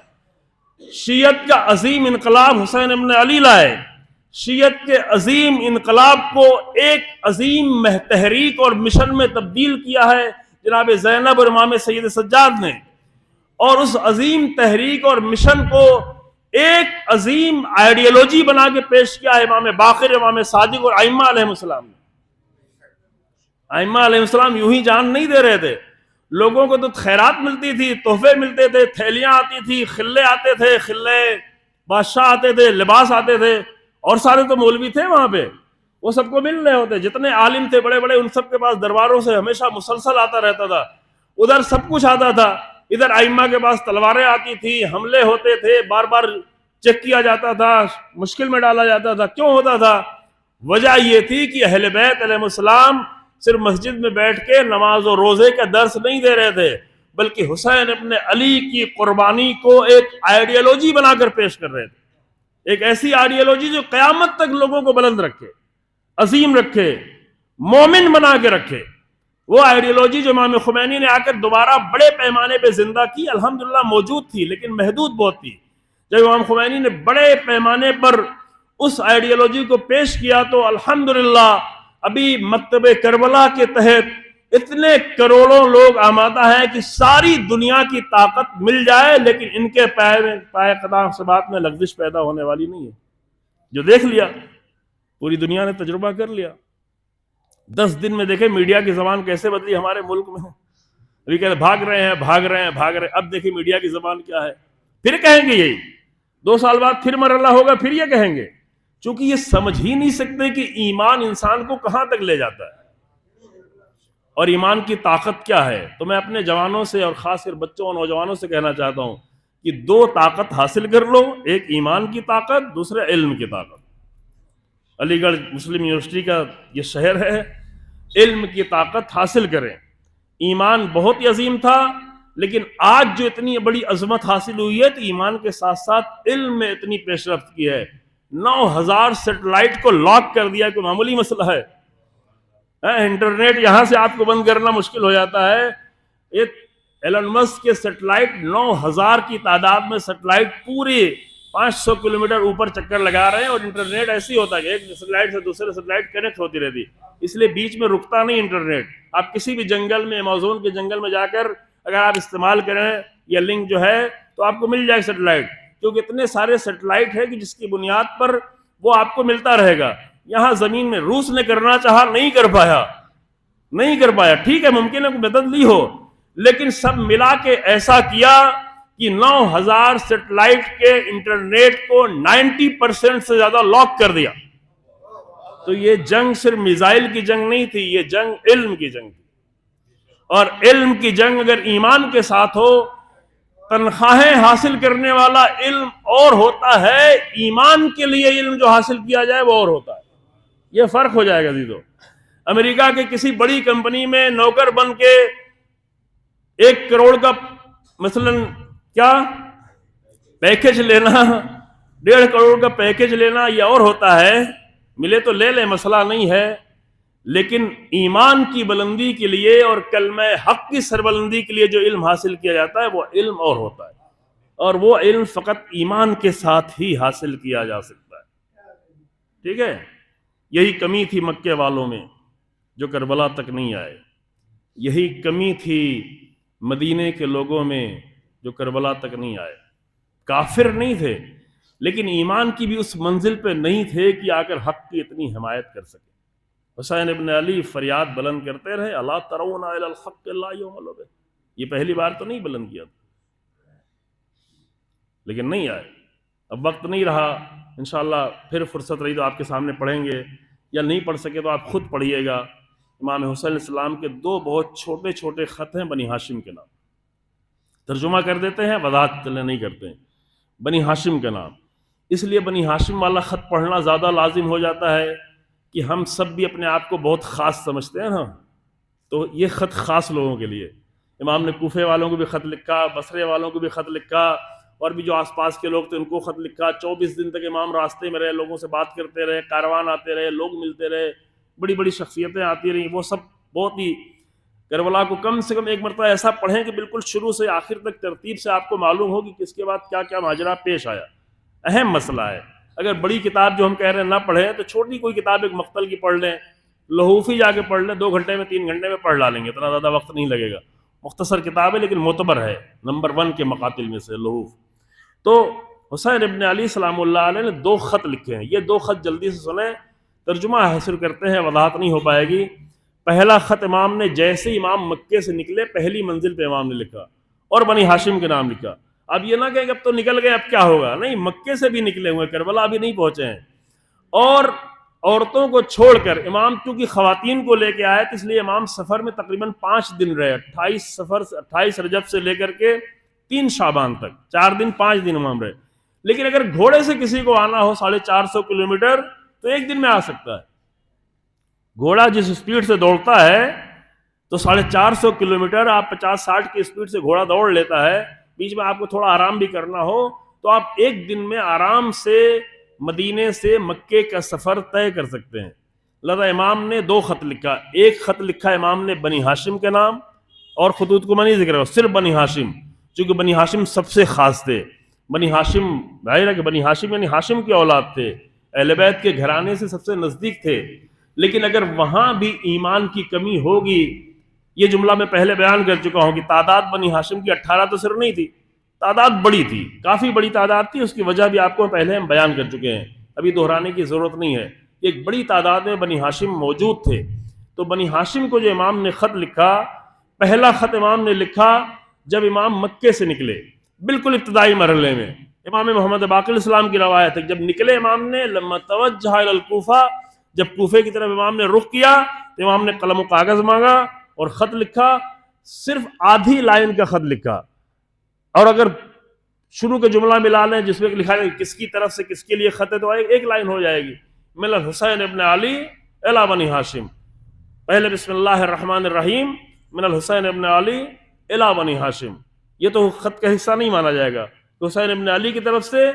شیعت کا عظیم انقلاب حسین ابن علی لائے. شیعت کے عظیم انقلاب کو ایک عظیم تحریک اور مشن میں تبدیل کیا ہے جناب زینب اور امام سید سجاد نے، اور اس عظیم تحریک اور مشن کو ایک عظیم آئیڈیالوجی بنا کے پیش کیا ہے امام باقر، امام صادق اور ائمہ علیہ السلام نے. ائمہ علیہ السلام یوں ہی جان نہیں دے رہے تھے، لوگوں کو تو خیرات ملتی تھی، تحفے ملتے تھے، تھیلیاں آتی تھی، خلے آتے تھے، خلے بادشاہ آتے تھے، لباس آتے تھے، اور سارے تو مولوی تھے وہاں پہ، وہ سب کو مل رہے ہوتے، جتنے عالم تھے بڑے بڑے ان سب کے پاس درباروں سے ہمیشہ مسلسل آتا رہتا تھا، ادھر سب کچھ آتا تھا، ادھر ائمہ کے پاس تلواریں آتی تھی، حملے ہوتے تھے، بار بار چیک کیا جاتا تھا، مشکل میں ڈالا جاتا تھا. کیوں ہوتا تھا؟ وجہ یہ تھی کہ اہل بیت علیہ السلام صرف مسجد میں بیٹھ کے نماز و روزے کا درس نہیں دے رہے تھے، بلکہ حسین ابن علی کی قربانی کو ایک آئیڈیالوجی بنا کر پیش کر رہے تھے، ایک ایسی آئیڈیالوجی جو قیامت تک لوگوں کو بلند رکھے، عظیم رکھے، مومن بنا کے رکھے. وہ آئیڈیالوجی جو امام خمینی نے آ کر دوبارہ بڑے پیمانے پہ زندہ کی، الحمدللہ موجود تھی لیکن محدود بہت تھی. جب امام خمینی نے بڑے پیمانے پر اس آئیڈیالوجی کو پیش کیا تو الحمدللہ ابھی مکتب کربلا کے تحت اتنے کروڑوں لوگ آمادہ ہیں کہ ساری دنیا کی طاقت مل جائے لیکن ان کے پائے قدم سے بات میں لغزش پیدا ہونے والی نہیں ہے. جو دیکھ لیا، پوری دنیا نے تجربہ کر لیا. 10 دن میں دیکھیں میڈیا کی زبان کیسے بدلی ہمارے ملک میں. ابھی کہتے بھاگ رہے ہیں بھاگ رہے ہیں بھاگ رہے ہیں، اب دیکھیں میڈیا کی زبان کیا ہے. پھر کہیں گے یہی 2 سال بعد پھر مرحلہ ہوگا، پھر یہ کہیں گے، چونکہ یہ سمجھ ہی نہیں سکتے کہ ایمان انسان کو کہاں تک لے جاتا ہے اور ایمان کی طاقت کیا ہے. تو میں اپنے جوانوں سے اور خاص کر بچوں اور نوجوانوں سے کہنا چاہتا ہوں کہ 2 طاقت حاصل کر لو، ایک ایمان کی طاقت، دوسرا علم کی طاقت. علی گڑھ مسلم یونیورسٹی کا یہ شہر ہے، علم کی طاقت حاصل کریں. ایمان بہت ہی عظیم تھا لیکن آج جو اتنی بڑی عظمت حاصل ہوئی ہے تو ایمان کے ساتھ ساتھ علم میں اتنی پیش رفت کی ہے. 9000 سیٹلائٹ کو لاک کر دیا، کوئی معمولی مسئلہ ہے؟ انٹرنیٹ یہاں سے آپ کو بند کرنا مشکل ہو جاتا ہے. ایلن مسک کے سیٹلائٹ 9000 کی تعداد میں سیٹلائٹ پورے 500 کلومیٹر اوپر چکر لگا رہے ہیں، اور انٹرنیٹ ایسی ہوتا ہے کہ ایک سیٹلائٹ سے دوسرے سیٹلائٹ کنیکٹ ہوتی رہتی، اس لیے بیچ میں رکتا نہیں انٹرنیٹ. آپ کسی بھی جنگل میں، ایمیزون کے جنگل میں جا کر اگر آپ استعمال کریں یہ لنک جو ہے تو آپ کو مل جائے سیٹلائٹ، کیونکہ اتنے سارے سیٹلائٹ ہے کہ جس کی بنیاد پر وہ آپ کو ملتا رہے گا. یہاں زمین میں روس نے کرنا چاہا، نہیں کر پایا. ٹھیک ہے، ممکن ہے کوئی مدد لی ہو، لیکن سب ملا کے ایسا کیا کہ 9000 سیٹلائٹ کے انٹرنیٹ کو 90% سے زیادہ لاک کر دیا. تو یہ جنگ صرف میزائل کی جنگ نہیں تھی، یہ جنگ علم کی جنگ تھی. اور علم کی جنگ اگر ایمان کے ساتھ ہو، تنخواہیں حاصل کرنے والا علم اور ہوتا ہے، ایمان کے لیے علم جو حاصل کیا جائے وہ اور ہوتا ہے. یہ فرق ہو جائے گا عزیزو. امریکہ کے کسی بڑی کمپنی میں نوکر بن کے 1 کروڑ کا مثلا کیا پیکج لینا، 1.5 کروڑ کا پیکج لینا، یہ اور ہوتا ہے. ملے تو لے لے، مسئلہ نہیں ہے، لیکن ایمان کی بلندی کے لیے اور کلمہ حق کی سربلندی کے لیے جو علم حاصل کیا جاتا ہے وہ علم اور ہوتا ہے، اور وہ علم فقط ایمان کے ساتھ ہی حاصل کیا جا سکتا ہے. ٹھیک ہے، یہی کمی تھی مکے والوں میں جو کربلا تک نہیں آئے، یہی کمی تھی مدینے کے لوگوں میں جو کربلا تک نہیں آئے. کافر نہیں تھے، لیکن ایمان کی بھی اس منزل پہ نہیں تھے کہ آ کر حق کی اتنی حمایت کر سکے۔ حسین ابن علی فریاد بلند کرتے رہے، الا ترون الی الحق الا یوم الوبہ، یہ پہلی بار تو نہیں بلند کیا تھا، لیکن نہیں آئے۔ اب وقت نہیں رہا، انشاءاللہ پھر فرصت رہی تو آپ کے سامنے پڑھیں گے، یا نہیں پڑھ سکے تو آپ خود پڑھیے گا۔ امام حسین علیہ السلام کے دو بہت چھوٹے چھوٹے خط ہیں بنی ہاشم کے نام، ترجمہ کر دیتے ہیں، وضاحت نہیں کرتے ہیں۔ بنی ہاشم کا نام، اس لیے بنی ہاشم والا خط پڑھنا زیادہ لازم ہو جاتا ہے کہ ہم سب بھی اپنے آپ کو بہت خاص سمجھتے ہیں نا، تو یہ خط خاص لوگوں کے لیے۔ امام نے کوفے والوں کو بھی خط لکھا، بصرے والوں کو بھی خط لکھا، اور بھی جو آس پاس کے لوگ تھے ان کو خط لکھا۔ 24 دن تک امام راستے میں رہے، لوگوں سے بات کرتے رہے، کاروان آتے رہے، لوگ ملتے رہے، بڑی بڑی شخصیتیں آتی رہیں، وہ سب بہت ہی۔ کربلا کو کم سے کم ایک مرتبہ ایسا پڑھیں کہ بالکل شروع سے آخر تک ترتیب سے آپ کو معلوم ہو کہ کس کے بعد کیا کیا ماجرا پیش آیا۔ اہم مسئلہ ہے۔ اگر بڑی کتاب جو ہم کہہ رہے ہیں نہ پڑھیں تو چھوٹی کوئی کتاب ایک مقتل کی پڑھ لیں، لہوفی جا کے پڑھ لیں، 2 گھنٹے میں 3 گھنٹے میں پڑھ ڈالیں گے، اتنا زیادہ وقت نہیں لگے گا۔ مختصر کتاب ہے لیکن معتبر ہے، نمبر 1 کے مقاتل میں سے لہوف۔ تو حسین ابن علی سلام اللہ علیہ نے 2 خط لکھے ہیں، یہ 2 خط جلدی سے سنیں، ترجمہ حاصل کرتے ہیں، وضاحت نہیں ہو پائے گی۔ پہلا خط امام نے جیسے امام مکے سے نکلے پہلی منزل پہ امام نے لکھا اور بنی ہاشم کے نام لکھا۔ اب یہ نہ کہ اب تو نکل گئے اب کیا ہوگا، نہیں، مکے سے بھی نکلے ہوئے، کربلا ابھی نہیں پہنچے ہیں۔ اور عورتوں کو چھوڑ کر امام چونکہ خواتین کو لے کے آئے تو اس لیے امام سفر میں تقریباً 5 دن رہے، 28 رجب سے لے کر کے 3 شعبان تک، 4 دن 5 دن امام رہے۔ لیکن اگر گھوڑے سے کسی کو آنا ہو 450 کلومیٹر تو 1 دن میں آ سکتا ہے۔ گھوڑا جس سپیڈ سے دوڑتا ہے تو 450 کلومیٹر آپ 50-60 کی سپیڈ سے گھوڑا دوڑ لیتا ہے، بیچ میں آپ کو تھوڑا آرام بھی کرنا ہو تو آپ 1 دن میں آرام سے مدینے سے مکے کا سفر طے کر سکتے ہیں۔ لہذا امام نے 2 خط لکھا، ایک خط لکھا امام نے بنی ہاشم کے نام، اور خطوط کو میں نہیں ذکر رہا، صرف بنی ہاشم، چونکہ بنی ہاشم سب سے خاص تھے۔ بنی ہاشم ظاہر ہے کہ بنی ہاشم یعنی ہاشم کی اولاد تھے، اہل بیت کے گھرانے سے سب سے نزدیک تھے، لیکن اگر وہاں بھی ایمان کی کمی ہوگی، یہ جملہ میں پہلے بیان کر چکا ہوں کہ تعداد بنی ہاشم کی 18 تو صرف نہیں تھی، تعداد بڑی تھی، کافی بڑی تعداد تھی، اس کی وجہ بھی آپ کو پہلے ہم بیان کر چکے ہیں، ابھی دہرانے کی ضرورت نہیں ہے۔ ایک بڑی تعداد میں بنی ہاشم موجود تھے، تو بنی ہاشم کو جو امام نے خط لکھا، پہلا خط امام نے لکھا جب امام مکے سے نکلے، بالکل ابتدائی مرحلے میں۔ امام محمد باقر السلام کی روایت ہے جب نکلے امام نے، لما توجہ الی الکوفہ، جب کوفے کی طرف امام نے رخ کیا تو امام نے قلم و کاغذ مانگا اور خط لکھا، صرف آدھی لائن کا خط لکھا، اور اگر شروع کا جملہ ملا لیں جس میں لکھا ہے کس کی طرف سے کس کے لیے خط ہے تو ایک لائن ہو جائے گی، من الحسین ابن علی الی بنی ہاشم، پہلے بسم اللہ الرحمن الرحیم، من الحسین ابن علی الی بنی ہاشم، یہ تو خط کا حصہ نہیں مانا جائے گا، تو حسین ابن علی کی طرف سے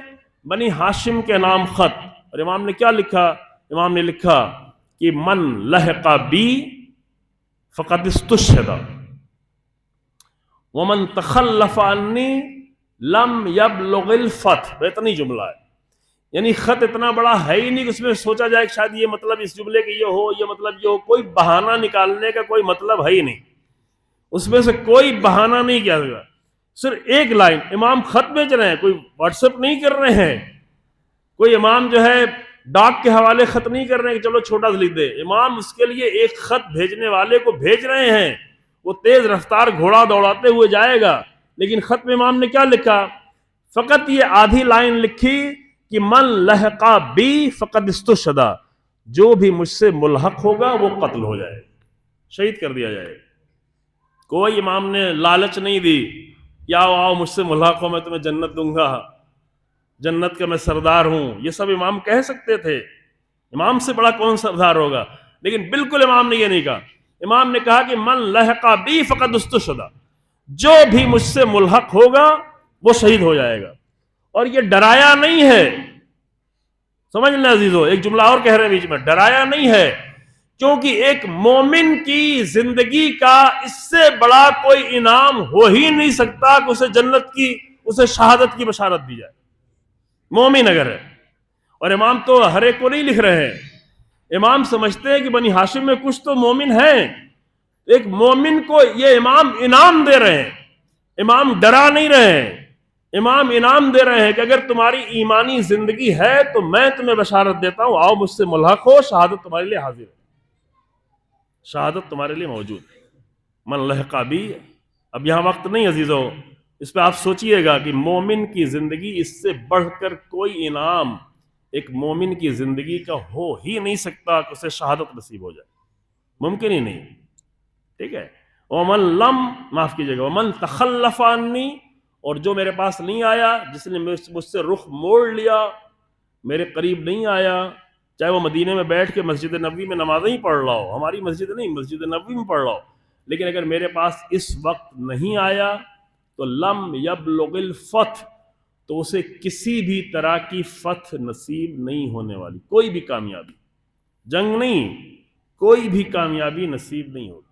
بنی ہاشم کے نام خط۔ اور امام نے کیا لکھا؟ امام نے لکھا کہ من لحق بی فقد استشہد ومن تخلف عنی لم یبلغ الفتح، اتنی جملہ ہے، یعنی خط اتنا بڑا ہے ہی نہیں کہ اس میں سوچا جائے کہ شاید یہ مطلب اس جملے کے یہ ہو، یہ مطلب یہ ہو، کوئی بہانہ نکالنے کا کوئی مطلب ہے ہی نہیں، اس میں سے کوئی بہانہ نہیں کیا گیا، صرف ایک لائن۔ امام خط بھیج رہے ہیں، کوئی واٹس ایپ نہیں کر رہے ہیں، کوئی امام جو ہے ڈاک کے حوالے خط نہیں کر رہے ہیں کہ چلو چھوٹا سا لکھ دے، امام اس کے لیے ایک خط بھیجنے والے کو بھیج رہے ہیں، وہ تیز رفتار گھوڑا دوڑاتے ہوئے جائے گا، لیکن خط میں امام نے کیا لکھا؟ فقط یہ آدھی لائن لکھی کہ من لحق بی فقد استشہد، جو بھی مجھ سے ملحق ہوگا وہ قتل ہو جائے، شہید کر دیا جائے۔ کوئی امام نے لالچ نہیں دی یا آؤ مجھ سے ملحق ہو میں تمہیں جنت دوں گا، جنت کا میں سردار ہوں، یہ سب امام کہہ سکتے تھے، امام سے بڑا کون سردار ہوگا، لیکن بالکل امام نے یہ نہیں کہا۔ امام نے کہا کہ من لحق بی فقد استشہد، جو بھی مجھ سے ملحق ہوگا وہ شہید ہو جائے گا، اور یہ ڈرایا نہیں ہے، سمجھ لیں عزیزو، ایک جملہ اور کہہ رہے ہیں بیچ میں، ڈرایا نہیں ہے، کیونکہ ایک مومن کی زندگی کا اس سے بڑا کوئی انعام ہو ہی نہیں سکتا کہ اسے جنت کی، اسے شہادت کی بشارت دی جائے، مومن اگر ہے۔ اور امام تو ہر ایک کو نہیں لکھ رہے ہیں، امام سمجھتے ہیں کہ بنی ہاشم میں کچھ تو مومن ہیں، ایک مومن کو یہ امام انعام دے رہے ہیں، امام ڈرا نہیں رہے ہیں، امام انعام دے رہے ہیں کہ اگر تمہاری ایمانی زندگی ہے تو میں تمہیں بشارت دیتا ہوں، آؤ مجھ سے ملحق ہو، شہادت تمہارے لیے حاضر ہے، شہادت تمہارے لیے موجود ہے۔ من لحق بی، اب یہاں وقت نہیں عزیزو، اس پہ آپ سوچئے گا کہ مومن کی زندگی اس سے بڑھ کر کوئی انعام ایک مومن کی زندگی کا ہو ہی نہیں سکتا کہ اسے شہادت نصیب ہو جائے، ممکن ہی نہیں، ٹھیک ہے۔ ومن لم، معاف کیجیے گا، ومن تخلف عنی، اور جو میرے پاس نہیں آیا، جس نے مجھ سے رخ موڑ لیا، میرے قریب نہیں آیا، چاہے وہ مدینے میں بیٹھ کے مسجد نبوی میں نمازیں ہی پڑھ رہا ہو، ہماری مسجد نہیں، مسجد نبوی میں پڑھ رہا ہو، لیکن اگر میرے پاس اس وقت نہیں آیا تو لم یبلغ الفتح، تو اسے کسی بھی طرح کی فتح نصیب نہیں ہونے والی، کوئی بھی کامیابی، جنگ نہیں، کوئی بھی کامیابی نصیب نہیں ہوگی،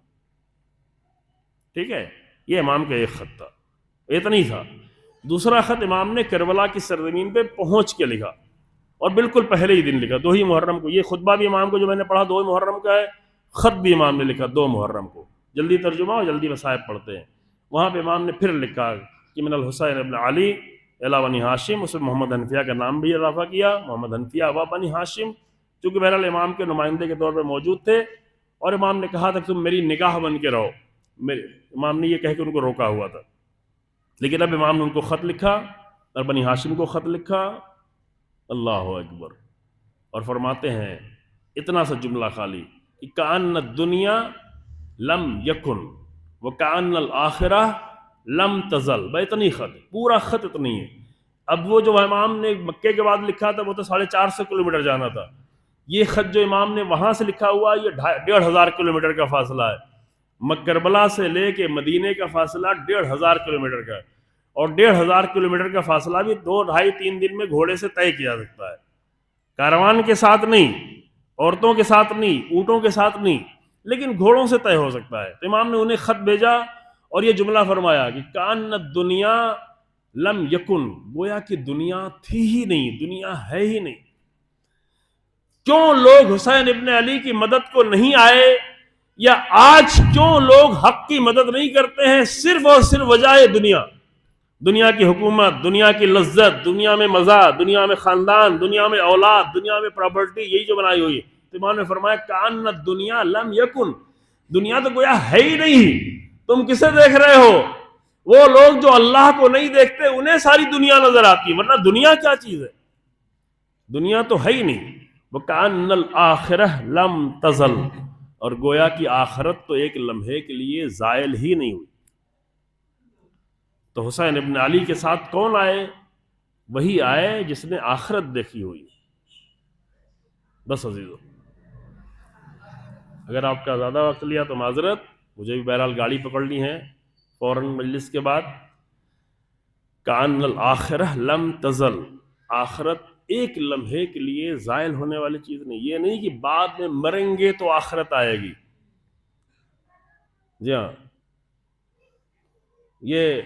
ٹھیک ہے۔ یہ امام کا ایک خط تھا، اتنا ہی تھا۔ دوسرا خط امام نے کربلا کی سرزمین پہ پہنچ کے لکھا، اور بالکل پہلے ہی دن لکھا، 2 محرم کو۔ یہ خطبہ بھی امام کو جو میں نے پڑھا 2 محرم کا ہے، خط بھی امام نے لکھا 2 محرم کو۔ جلدی ترجمہ اور جلدی مصائب پڑھتے ہیں۔ وہاں پہ امام نے پھر لکھا کہ من الحسین ابن علی الی بنی ہاشم، اس میں محمد حنفیہ کا نام بھی اضافہ کیا، محمد حنفیہ و بنی ہاشم، چونکہ بہرحال امام کے نمائندے کے طور پہ موجود تھے، اور امام نے کہا تھا کہ تم میری نگاہ بن کے رہو، امام نے یہ کہہ کے ان کو روکا ہوا تھا، لیکن اب امام نے ان کو خط لکھا اور بنی ہاشم کو خط لکھا، اللہ اکبر، اور فرماتے ہیں اتنا سا جملہ خالی کہ کأن الدنیا لم یکن وکأن الآخرہ لم تزل، بھائی اتنی خط، پورا خط اتنی ہے۔ اب وہ جو امام نے مکے کے بعد لکھا تھا وہ تو 450 کلومیٹر جانا تھا، یہ خط جو امام نے وہاں سے لکھا ہوا یہ 1500 کلومیٹر کا فاصلہ ہے، کربلا سے لے کے مدینے کا فاصلہ 1500 کلومیٹر کا ہے، اور 1500 کلومیٹر کا فاصلہ بھی 2 ڈھائی 3 دن میں گھوڑے سے طے کیا سکتا ہے، کاروان کے ساتھ نہیں، عورتوں کے ساتھ نہیں، اونٹوں کے ساتھ نہیں، لیکن گھوڑوں سے طے ہو سکتا ہے۔ تو امام نے انہیں خط بھیجا اور یہ جملہ فرمایا کہ کان دنیا لم یکن، گویا کہ دنیا تھی ہی نہیں، دنیا ہے ہی نہیں۔ کیوں لوگ حسین ابن علی کی مدد کو نہیں آئے، یا آج کیوں لوگ حق کی مدد نہیں کرتے ہیں؟ صرف اور صرف وجہ ہے دنیا، دنیا کی حکومت، دنیا کی لذت، دنیا میں مزہ، دنیا میں خاندان، دنیا میں اولاد، دنیا میں پراپرٹی، یہی جو بنائی ہوئی ہے۔ تو امام نے فرمایا کان الدنیا لم یکن، دنیا تو گویا ہے ہی نہیں، تم کسے دیکھ رہے ہو؟ وہ لوگ جو اللہ کو نہیں دیکھتے انہیں ساری دنیا نظر آتی ہے، ورنہ دنیا کیا چیز ہے؟ دنیا تو ہے ہی نہیں۔ وَكَأَنَّ الْآخِرَةَ لَمْ تَزَلْ، اور گویا کی آخرت تو ایک لمحے کے لیے زائل ہی نہیں ہوئی۔ تو حسین ابن علی کے ساتھ کون آئے؟ وہی آئے جس نے آخرت دیکھی ہوئی۔ بس عزیزو، اگر آپ کا زیادہ وقت لیا تو معذرت، مجھے بھی بہرحال گاڑی پکڑنی ہے فوراً مجلس کے بعد۔ کان الآخرہ لم تزل، آخرت ایک لمحے کے لیے زائل ہونے والی چیز نہیں۔ یہ نہیں کہ بعد میں مریں گے تو آخرت آئے گی، جی ہاں، یہ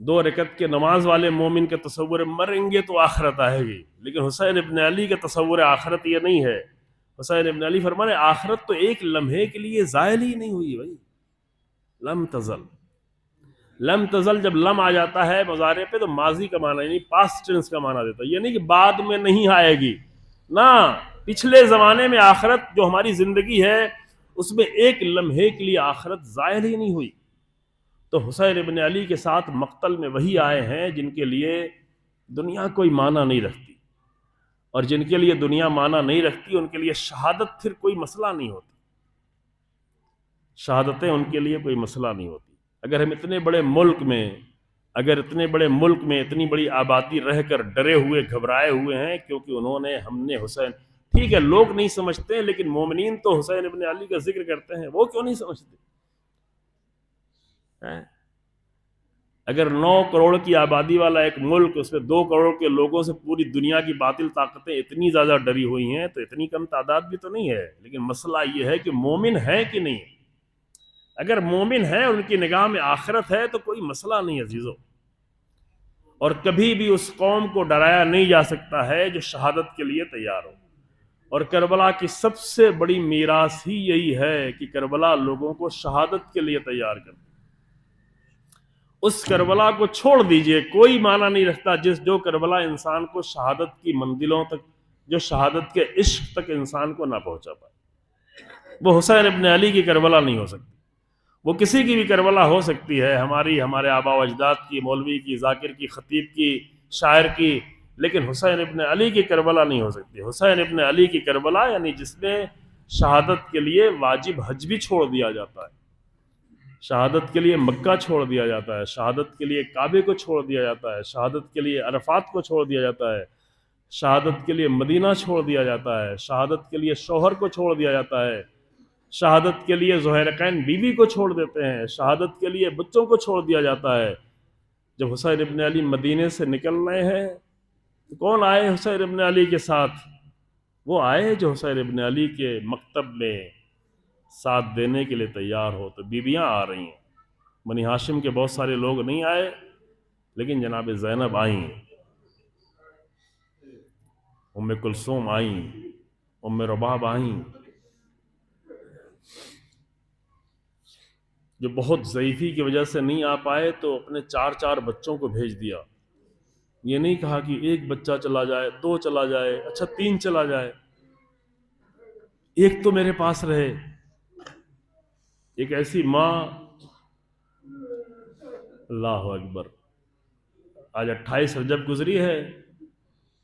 2 رکعت کے نماز والے مومن کا تصور مریں گے تو آخرت آئے گی، لیکن حسین ابن علی کا تصور آخرت یہ نہیں ہے۔ حسین ابن علی فرمانے آخرت تو ایک لمحے کے لیے زائل ہی نہیں ہوئی بھائی، لم تزل۔ لم تزل جب لم آ جاتا ہے مضارع پہ تو ماضی کا معنی، یعنی پاسٹ ٹینس کا معنی دیتا ہے، یہ نہیں کہ بعد میں نہیں آئے گی، نہ، پچھلے زمانے میں آخرت جو ہماری زندگی ہے اس میں ایک لمحے کے لیے آخرت ظاہر ہی نہیں ہوئی۔ تو حسین ابن علی کے ساتھ مقتل میں وہی آئے ہیں جن کے لیے دنیا کوئی معنی نہیں رکھتی، اور جن کے لیے دنیا معنی نہیں رکھتی ان کے لیے شہادت پھر کوئی مسئلہ نہیں ہوتی، شہادتیں ان کے لیے کوئی مسئلہ نہیں ہوتی۔ اگر ہم اتنے بڑے ملک میں، اتنی بڑی آبادی رہ کر ڈرے ہوئے گھبرائے ہوئے ہیں کیونکہ ہم نے حسین، ٹھیک ہے لوگ نہیں سمجھتے ہیں، لیکن مومنین تو حسین ابن علی کا ذکر کرتے ہیں، وہ کیوں نہیں سمجھتے؟ اگر 9 کروڑ کی آبادی والا ایک ملک، اس میں 2 کروڑ کے لوگوں سے پوری دنیا کی باطل طاقتیں اتنی زیادہ ڈری ہوئی ہیں تو اتنی کم تعداد بھی تو نہیں ہے، لیکن مسئلہ یہ ہے کہ مومن ہے کہ نہیں۔ اگر مومن ہے، ان کی نگاہ میں آخرت ہے تو کوئی مسئلہ نہیں عزیزو، اور کبھی بھی اس قوم کو ڈرایا نہیں جا سکتا ہے جو شہادت کے لیے تیار ہو۔ اور کربلا کی سب سے بڑی میراث ہی یہی ہے کہ کربلا لوگوں کو شہادت کے لیے تیار کرتی، اس کربلا کو چھوڑ دیجئے، کوئی معنی نہیں رکھتا جو کربلا انسان کو شہادت کی منزلوں تک، جو شہادت کے عشق تک انسان کو نہ پہنچا پائے، وہ حسین ابن علی کی کربلا نہیں ہو سکتی۔ وہ کسی کی بھی کربلا ہو سکتی ہے، ہمارے آباء و اجداد کی، مولوی کی، ذاکر کی، خطیب کی، شاعر کی، لیکن حسین ابن علی کی کربلا نہیں ہو سکتی۔ حسین ابن علی کی کربلا یعنی جس میں شہادت کے لیے واجب حج بھی چھوڑ دیا جاتا ہے، شہادت کے لیے مکہ چھوڑ دیا جاتا ہے، شہادت کے لیے کعبے کو چھوڑ دیا جاتا ہے، شہادت کے لیے عرفات کو چھوڑ دیا جاتا ہے، شہادت کے لیے مدینہ چھوڑ دیا جاتا ہے، شہادت کے لیے شوہر کو چھوڑ دیا جاتا ہے، شہادت کے لیے زہیرقین بیوی کو چھوڑ دیتے ہیں، شہادت کے لیے بچوں کو چھوڑ دیا جاتا ہے۔ جب حسین ابن علی مدینے سے نکل رہے ہیں تو کون آئے حسین ابن علی کے ساتھ؟ وہ آئے جو حسین ابن علی کے مکتب میں ساتھ دینے کے لیے تیار ہو۔ تو بیویاں آ رہی ہیں، بنی ہاشم کے بہت سارے لوگ نہیں آئے، لیکن جناب زینب آئیں، ام کلثوم آئیں، ام رباب آئیں، جو بہت ضعیفی کی وجہ سے نہیں آ پائے تو اپنے 4 بچوں کو بھیج دیا۔ یہ نہیں کہا کہ ایک بچہ چلا جائے، 2 چلا جائے، اچھا 3 چلا جائے، ایک تو میرے پاس رہے۔ ایک ایسی ماں، اللہ اکبر، آج 28 رجب گزری ہے،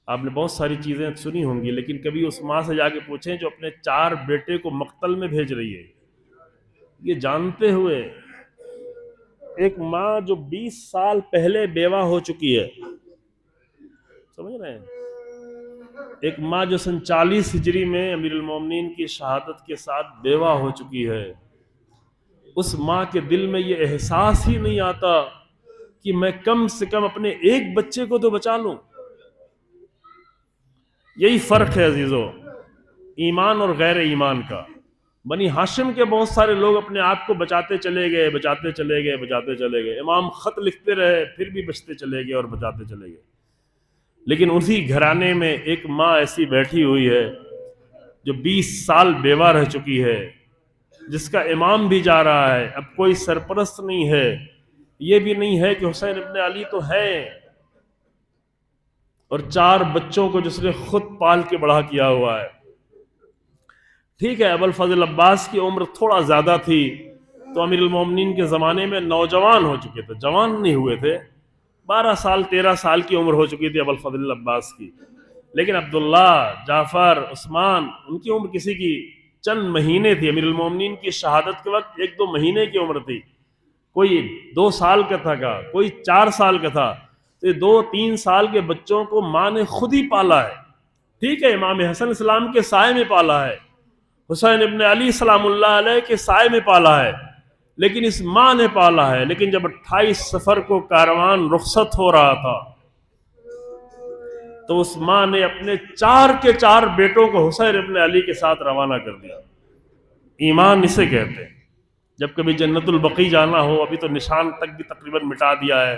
آپ نے بہت ساری چیزیں سنی ہوں گی، لیکن کبھی اس ماں سے جا کے پوچھیں جو اپنے 4 بیٹے کو مقتل میں بھیج رہی ہے، یہ جانتے ہوئے، ایک ماں جو 20 سال پہلے بیوہ ہو چکی ہے، سمجھ رہے ہیں، ایک ماں جو سن 40 ہجری میں امیر المومنین کی شہادت کے ساتھ بیوہ ہو چکی ہے، اس ماں کے دل میں یہ احساس ہی نہیں آتا کہ میں کم سے کم اپنے ایک بچے کو تو بچا لوں۔ یہی فرق ہے عزیزو، ایمان اور غیر ایمان کا۔ بنی ہاشم کے بہت سارے لوگ اپنے آپ کو بچاتے چلے گئے، بچاتے چلے گئے، بچاتے چلے گئے، امام خط لکھتے رہے، پھر بھی بچتے چلے گئے اور بچاتے چلے گئے۔ لیکن اسی گھرانے میں ایک ماں ایسی بیٹھی ہوئی ہے جو 20 سال بیوہ رہ چکی ہے، جس کا امام بھی جا رہا ہے، اب کوئی سرپرست نہیں ہے، یہ بھی نہیں ہے کہ حسین ابن علی تو ہے، اور 4 بچوں کو جس نے خود پال کے بڑا کیا ہوا ہے۔ ٹھیک ہے، ابوالفضل عباس کی عمر تھوڑا زیادہ تھی، تو امیر المومنین کے زمانے میں نوجوان ہو چکے تھے، جوان نہیں ہوئے تھے، 12 سال 13 سال کی عمر ہو چکی تھی ابوالفضل عباس کی۔ لیکن عبداللہ، جعفر، عثمان، ان کی عمر کسی کی چند مہینے تھی، امیر المومنین کی شہادت کے وقت 1-2 مہینے کی عمر تھی، کوئی 2 سال کا تھا، کوئی 4 سال کا تھا، تو 2-3 سال کے بچوں کو ماں نے خود ہی پالا ہے۔ ٹھیک ہے، امام حسن اسلام کے سائے میں پالا ہے، حسین ابن علی سلام اللہ علیہ کے سائے میں پالا ہے، لیکن اس ماں نے پالا ہے۔ لیکن جب 28 صفر کو کاروان رخصت ہو رہا تھا تو اس ماں نے اپنے 4 کے 4 بیٹوں کو حسین ابن علی کے ساتھ روانہ کر دیا۔ ایمان اسے کہتے ہیں۔ جب کبھی جنت البقیع جانا ہو، ابھی تو نشان تک بھی تقریباً مٹا دیا ہے،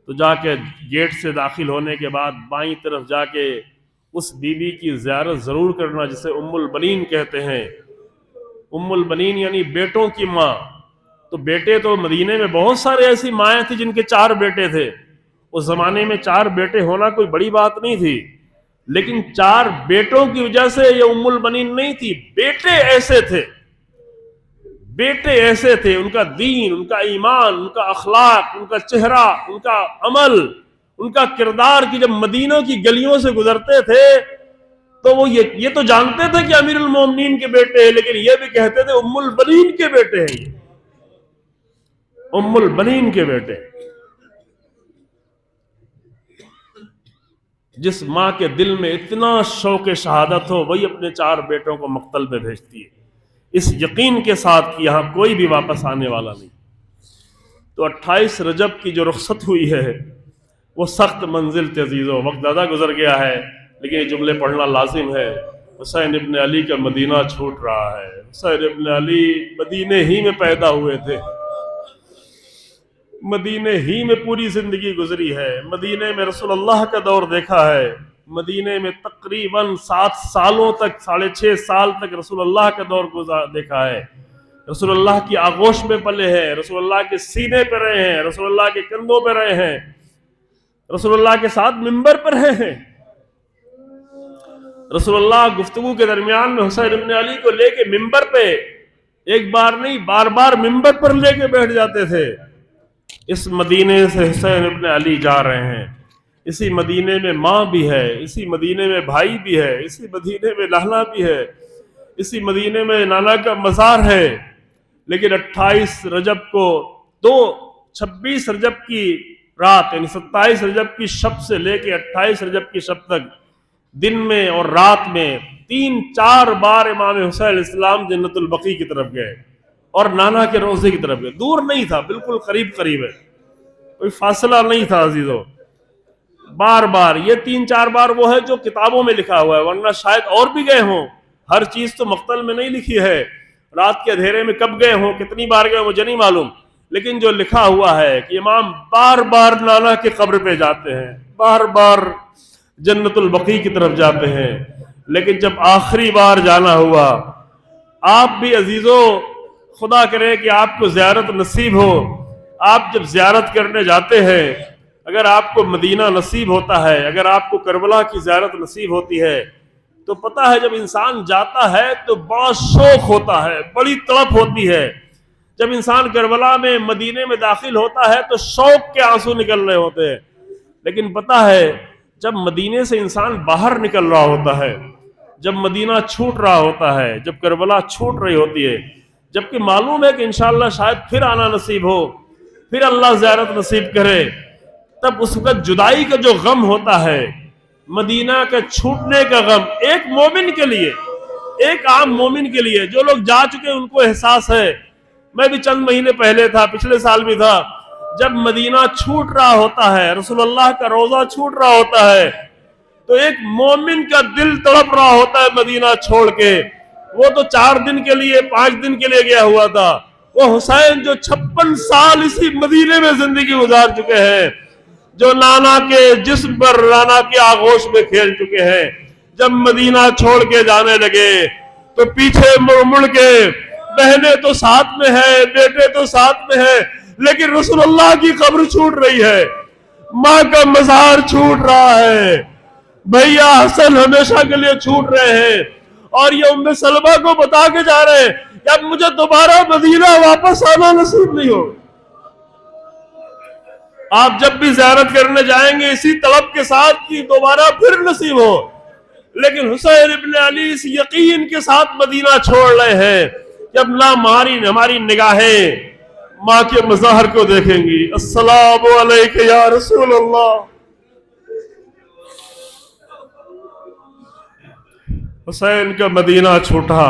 تو جا کے گیٹ سے داخل ہونے کے بعد بائیں طرف جا کے اس بی بی کی زیارت ضرور کرنا، جسے ام البنین کہتے ہیں۔ ام البنین یعنی بیٹوں کی ماں۔ تو بیٹے تو مدینے میں بہت سارے ایسی مائیں تھیں جن کے 4 بیٹے تھے، اس زمانے میں 4 بیٹے ہونا کوئی بڑی بات نہیں تھی، لیکن 4 بیٹوں کی وجہ سے یہ ام البنین نہیں تھی، بیٹے ایسے تھے، بیٹے ایسے تھے، ان کا دین، ان کا ایمان، ان کا اخلاق، ان کا چہرہ، ان کا عمل، ان کا کردار، کہ جب مدینہ کی گلیوں سے گزرتے تھے تو وہ یہ تو جانتے تھے کہ امیر المومنین کے بیٹے ہیں، لیکن یہ بھی کہتے تھے ام البنین کے بیٹے ہیں، یہ ام البنین کے بیٹے۔ جس ماں کے دل میں اتنا شوق شہادت ہو، وہی اپنے 4 بیٹوں کو مقتل میں بھیجتی ہے، اس یقین کے ساتھ کہ یہاں کوئی بھی واپس آنے والا نہیں۔ تو 28 رجب کی جو رخصت ہوئی ہے وہ سخت منزل تھی عزیزو، وقت زیادہ گزر گیا ہے لیکن یہ جملے پڑھنا لازم ہے۔ حسین ابن علی کا مدینہ چھوٹ رہا ہے، حسین ابن علی مدینے ہی میں پیدا ہوئے تھے، مدینے ہی میں پوری زندگی گزری ہے، مدینے میں رسول اللہ کا دور دیکھا ہے، مدینے میں تقریباً 7 سالوں تک، 6.5 سال تک رسول اللہ کا دور دیکھا ہے۔ رسول اللہ کی آغوش میں پلے ہیں، رسول اللہ کے سینے پہ رہے ہیں، رسول اللہ کے کندھوں پہ رہے ہیں، رسول اللہ کے ساتھ ممبر پر رہے ہیں۔ رسول اللہ گفتگو کے درمیان میں حسین ابن علی کو لے کے ممبر پہ ایک بار نہیں بار بار ممبر پر لے کے بیٹھ جاتے تھے۔ اس مدینے سے حسین ابن علی جا رہے ہیں، اسی مدینے میں ماں بھی ہے، اسی مدینے میں بھائی بھی ہے، اسی مدینے میں لالا بھی ہے، اسی مدینے میں نانا کا مزار ہے، لیکن 28 رجب کو 26 رجب کی رات یعنی 27 رجب کی شب سے لے کے 28 رجب کی شب تک دن میں اور رات میں 3-4 بار امام حسین علیہ السلام جنت البقیع کی طرف گئے اور نانا کے روضے کی طرف گئے۔ دور نہیں تھا، بالکل قریب قریب ہے، کوئی فاصلہ نہیں تھا عزیزو۔ بار بار یہ 3-4 بار وہ ہے جو کتابوں میں لکھا ہوا ہے، ورنہ شاید اور بھی گئے ہوں، ہر چیز تو مقتل میں نہیں لکھی ہے، رات کے اندھیرے میں کب گئے ہوں، کتنی بار گئے مجھے نہیں معلوم، لیکن جو لکھا ہوا ہے کہ امام بار بار نانا کے قبر پہ جاتے ہیں، بار بار جنت البقیع کی طرف جاتے ہیں۔ لیکن جب آخری بار جانا ہوا، آپ بھی عزیزو خدا کرے کہ آپ کو زیارت نصیب ہو، آپ جب زیارت کرنے جاتے ہیں، اگر آپ کو مدینہ نصیب ہوتا ہے، اگر آپ کو کربلا کی زیارت نصیب ہوتی ہے، تو پتہ ہے جب انسان جاتا ہے تو بڑا شوق ہوتا ہے، بڑی تڑپ ہوتی ہے۔ جب انسان کربلا میں مدینے میں داخل ہوتا ہے تو شوق کے آنسو نکل رہے ہوتے ہیں، لیکن پتہ ہے جب مدینے سے انسان باہر نکل رہا ہوتا ہے، جب مدینہ چھوٹ رہا ہوتا ہے، جب کربلا چھوٹ رہی ہوتی ہے، جبکہ معلوم ہے کہ انشاءاللہ شاید پھر آنا نصیب ہو، پھر اللہ زیارت نصیب کرے، تب اس وقت جدائی کا جو غم ہوتا ہے، مدینہ کا چھوٹنے کا غم، ایک مومن کے لیے، ایک عام مومن کے لیے، جو لوگ جا چکے ان کو احساس ہے۔ میں بھی چند مہینے پہلے تھا، پچھلے سال بھی تھا، جب مدینہ چھوٹ رہا ہوتا ہے، رسول اللہ کا روضہ چھوٹ رہا ہوتا ہے، تو ایک مومن کا دل تڑپ رہا ہوتا ہے مدینہ چھوڑ کے۔ وہ تو 4 دن کے لیے 5 دن کے لیے گیا ہوا تھا، وہ حسین جو 56 سال اسی مدینے میں زندگی گزار چکے ہیں، جو نانا کے جسم پر نانا کے آغوش میں کھیل چکے ہیں، جب مدینہ چھوڑ کے جانے لگے تو پیچھے مڑ مڑ کے بہنیں تو ساتھ میں ہیں، بیٹے تو ساتھ میں ہیں، لیکن رسول اللہ کی قبر چھوٹ رہی ہے، ماں کا مزار چھوٹ رہا ہے، بھیا حسن ہمیشہ کے لیے چھوٹ رہے ہیں، اور یہ ام سلمہ کو بتا کے جا رہے ہیں کہ اب مجھے دوبارہ مدینہ واپس آنا نصیب نہیں ہو۔ آپ جب بھی زیارت کرنے جائیں گے اسی طلب کے ساتھ کہ دوبارہ پھر نصیب ہو، لیکن حسین ابن علی اس یقین کے ساتھ مدینہ چھوڑ رہے ہیں کہ اب نہ ہماری نگاہیں ماں کے مظاہر کو دیکھیں گی۔ السلام علیکم یا رسول اللہ۔ حسین کا مدینہ چھوٹا،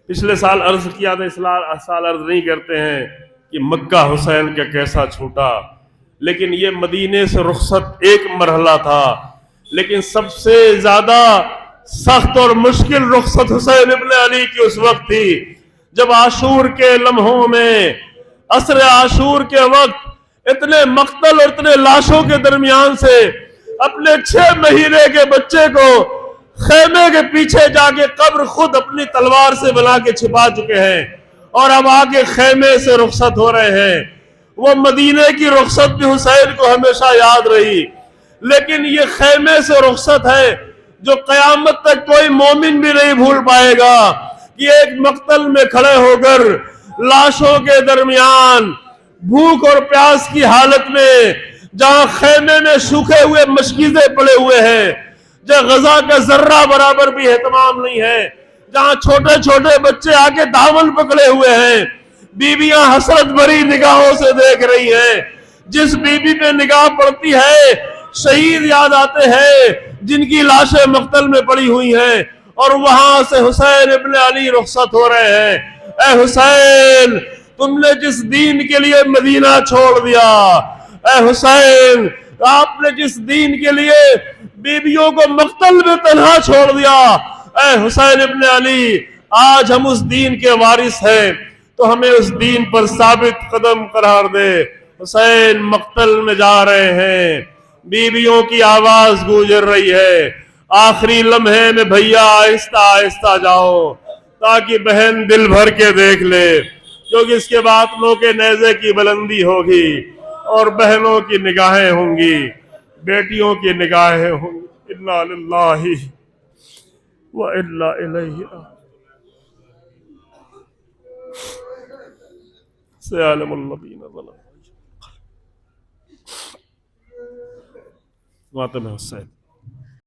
پچھلے سال عرض کیا تھا، اس سال عرض نہیں کرتے ہیں کہ مکہ حسین کا کیسا چھوٹا، لیکن یہ مدینے سے رخصت ایک مرحلہ تھا، لیکن سب سے زیادہ سخت اور مشکل رخصت حسین ابن علی کی اس وقت تھی جب عاشور کے لمحوں میں، عصر عاشور کے وقت اتنے مقتل اور اتنے لاشوں کے درمیان سے اپنے 6 مہینے کے بچے کو خیمے کے پیچھے جا کے قبر خود اپنی تلوار سے بنا کے چھپا چکے ہیں، اور اب آگے خیمے سے رخصت ہو رہے ہیں۔ وہ مدینے کی رخصت بھی حسین کو ہمیشہ یاد رہی، لیکن یہ خیمے سے رخصت ہے جو قیامت تک کوئی مومن بھی نہیں بھول پائے گا کہ ایک مقتل میں کھڑے ہو کر لاشوں کے درمیان بھوک اور پیاس کی حالت میں، جہاں خیمے میں سوکھے ہوئے مشکیزیں پڑے ہوئے ہیں، جہاں غذا کا ذرہ برابر بھی اہتمام نہیں ہے، جہاں چھوٹے چھوٹے بچے آگے دامن پکڑے ہوئے ہیں، بیویاں حسرت بھری نگاہوں سے دیکھ رہی ہیں، جس بیوی پہ نگاہ پڑتی ہے شہید یاد آتے ہیں جن کی لاشیں مقتل میں پڑی ہوئی ہیں، اور وہاں سے حسین ابن علی رخصت ہو رہے ہیں۔ اے حسین، تم نے جس دین کے لیے مدینہ چھوڑ دیا، اے حسین آپ نے جس دین کے لیے بیویوں کو مقتل میں تنہا چھوڑ دیا، اے حسین ابن علی آج ہم اس دین کے وارث ہیں تو ہمیں اس دین پر ثابت قدم قرار دے۔ حسین مقتل میں جا رہے ہیں، بیویوں کی آواز گوجر رہی ہے، آخری لمحے میں بھیا آہستہ آہستہ جاؤ تاکہ بہن دل بھر کے دیکھ لے، کیونکہ اس کے بعد لو کے نیزے کی بلندی ہوگی اور بہنوں کی نگاہیں ہوں گی، بیٹیوں کی نگاہیں ہوں گی۔ انا للہ و انا الیہ راجعون۔ سيعلم الذين ظلموا۔ ماتم حسین۔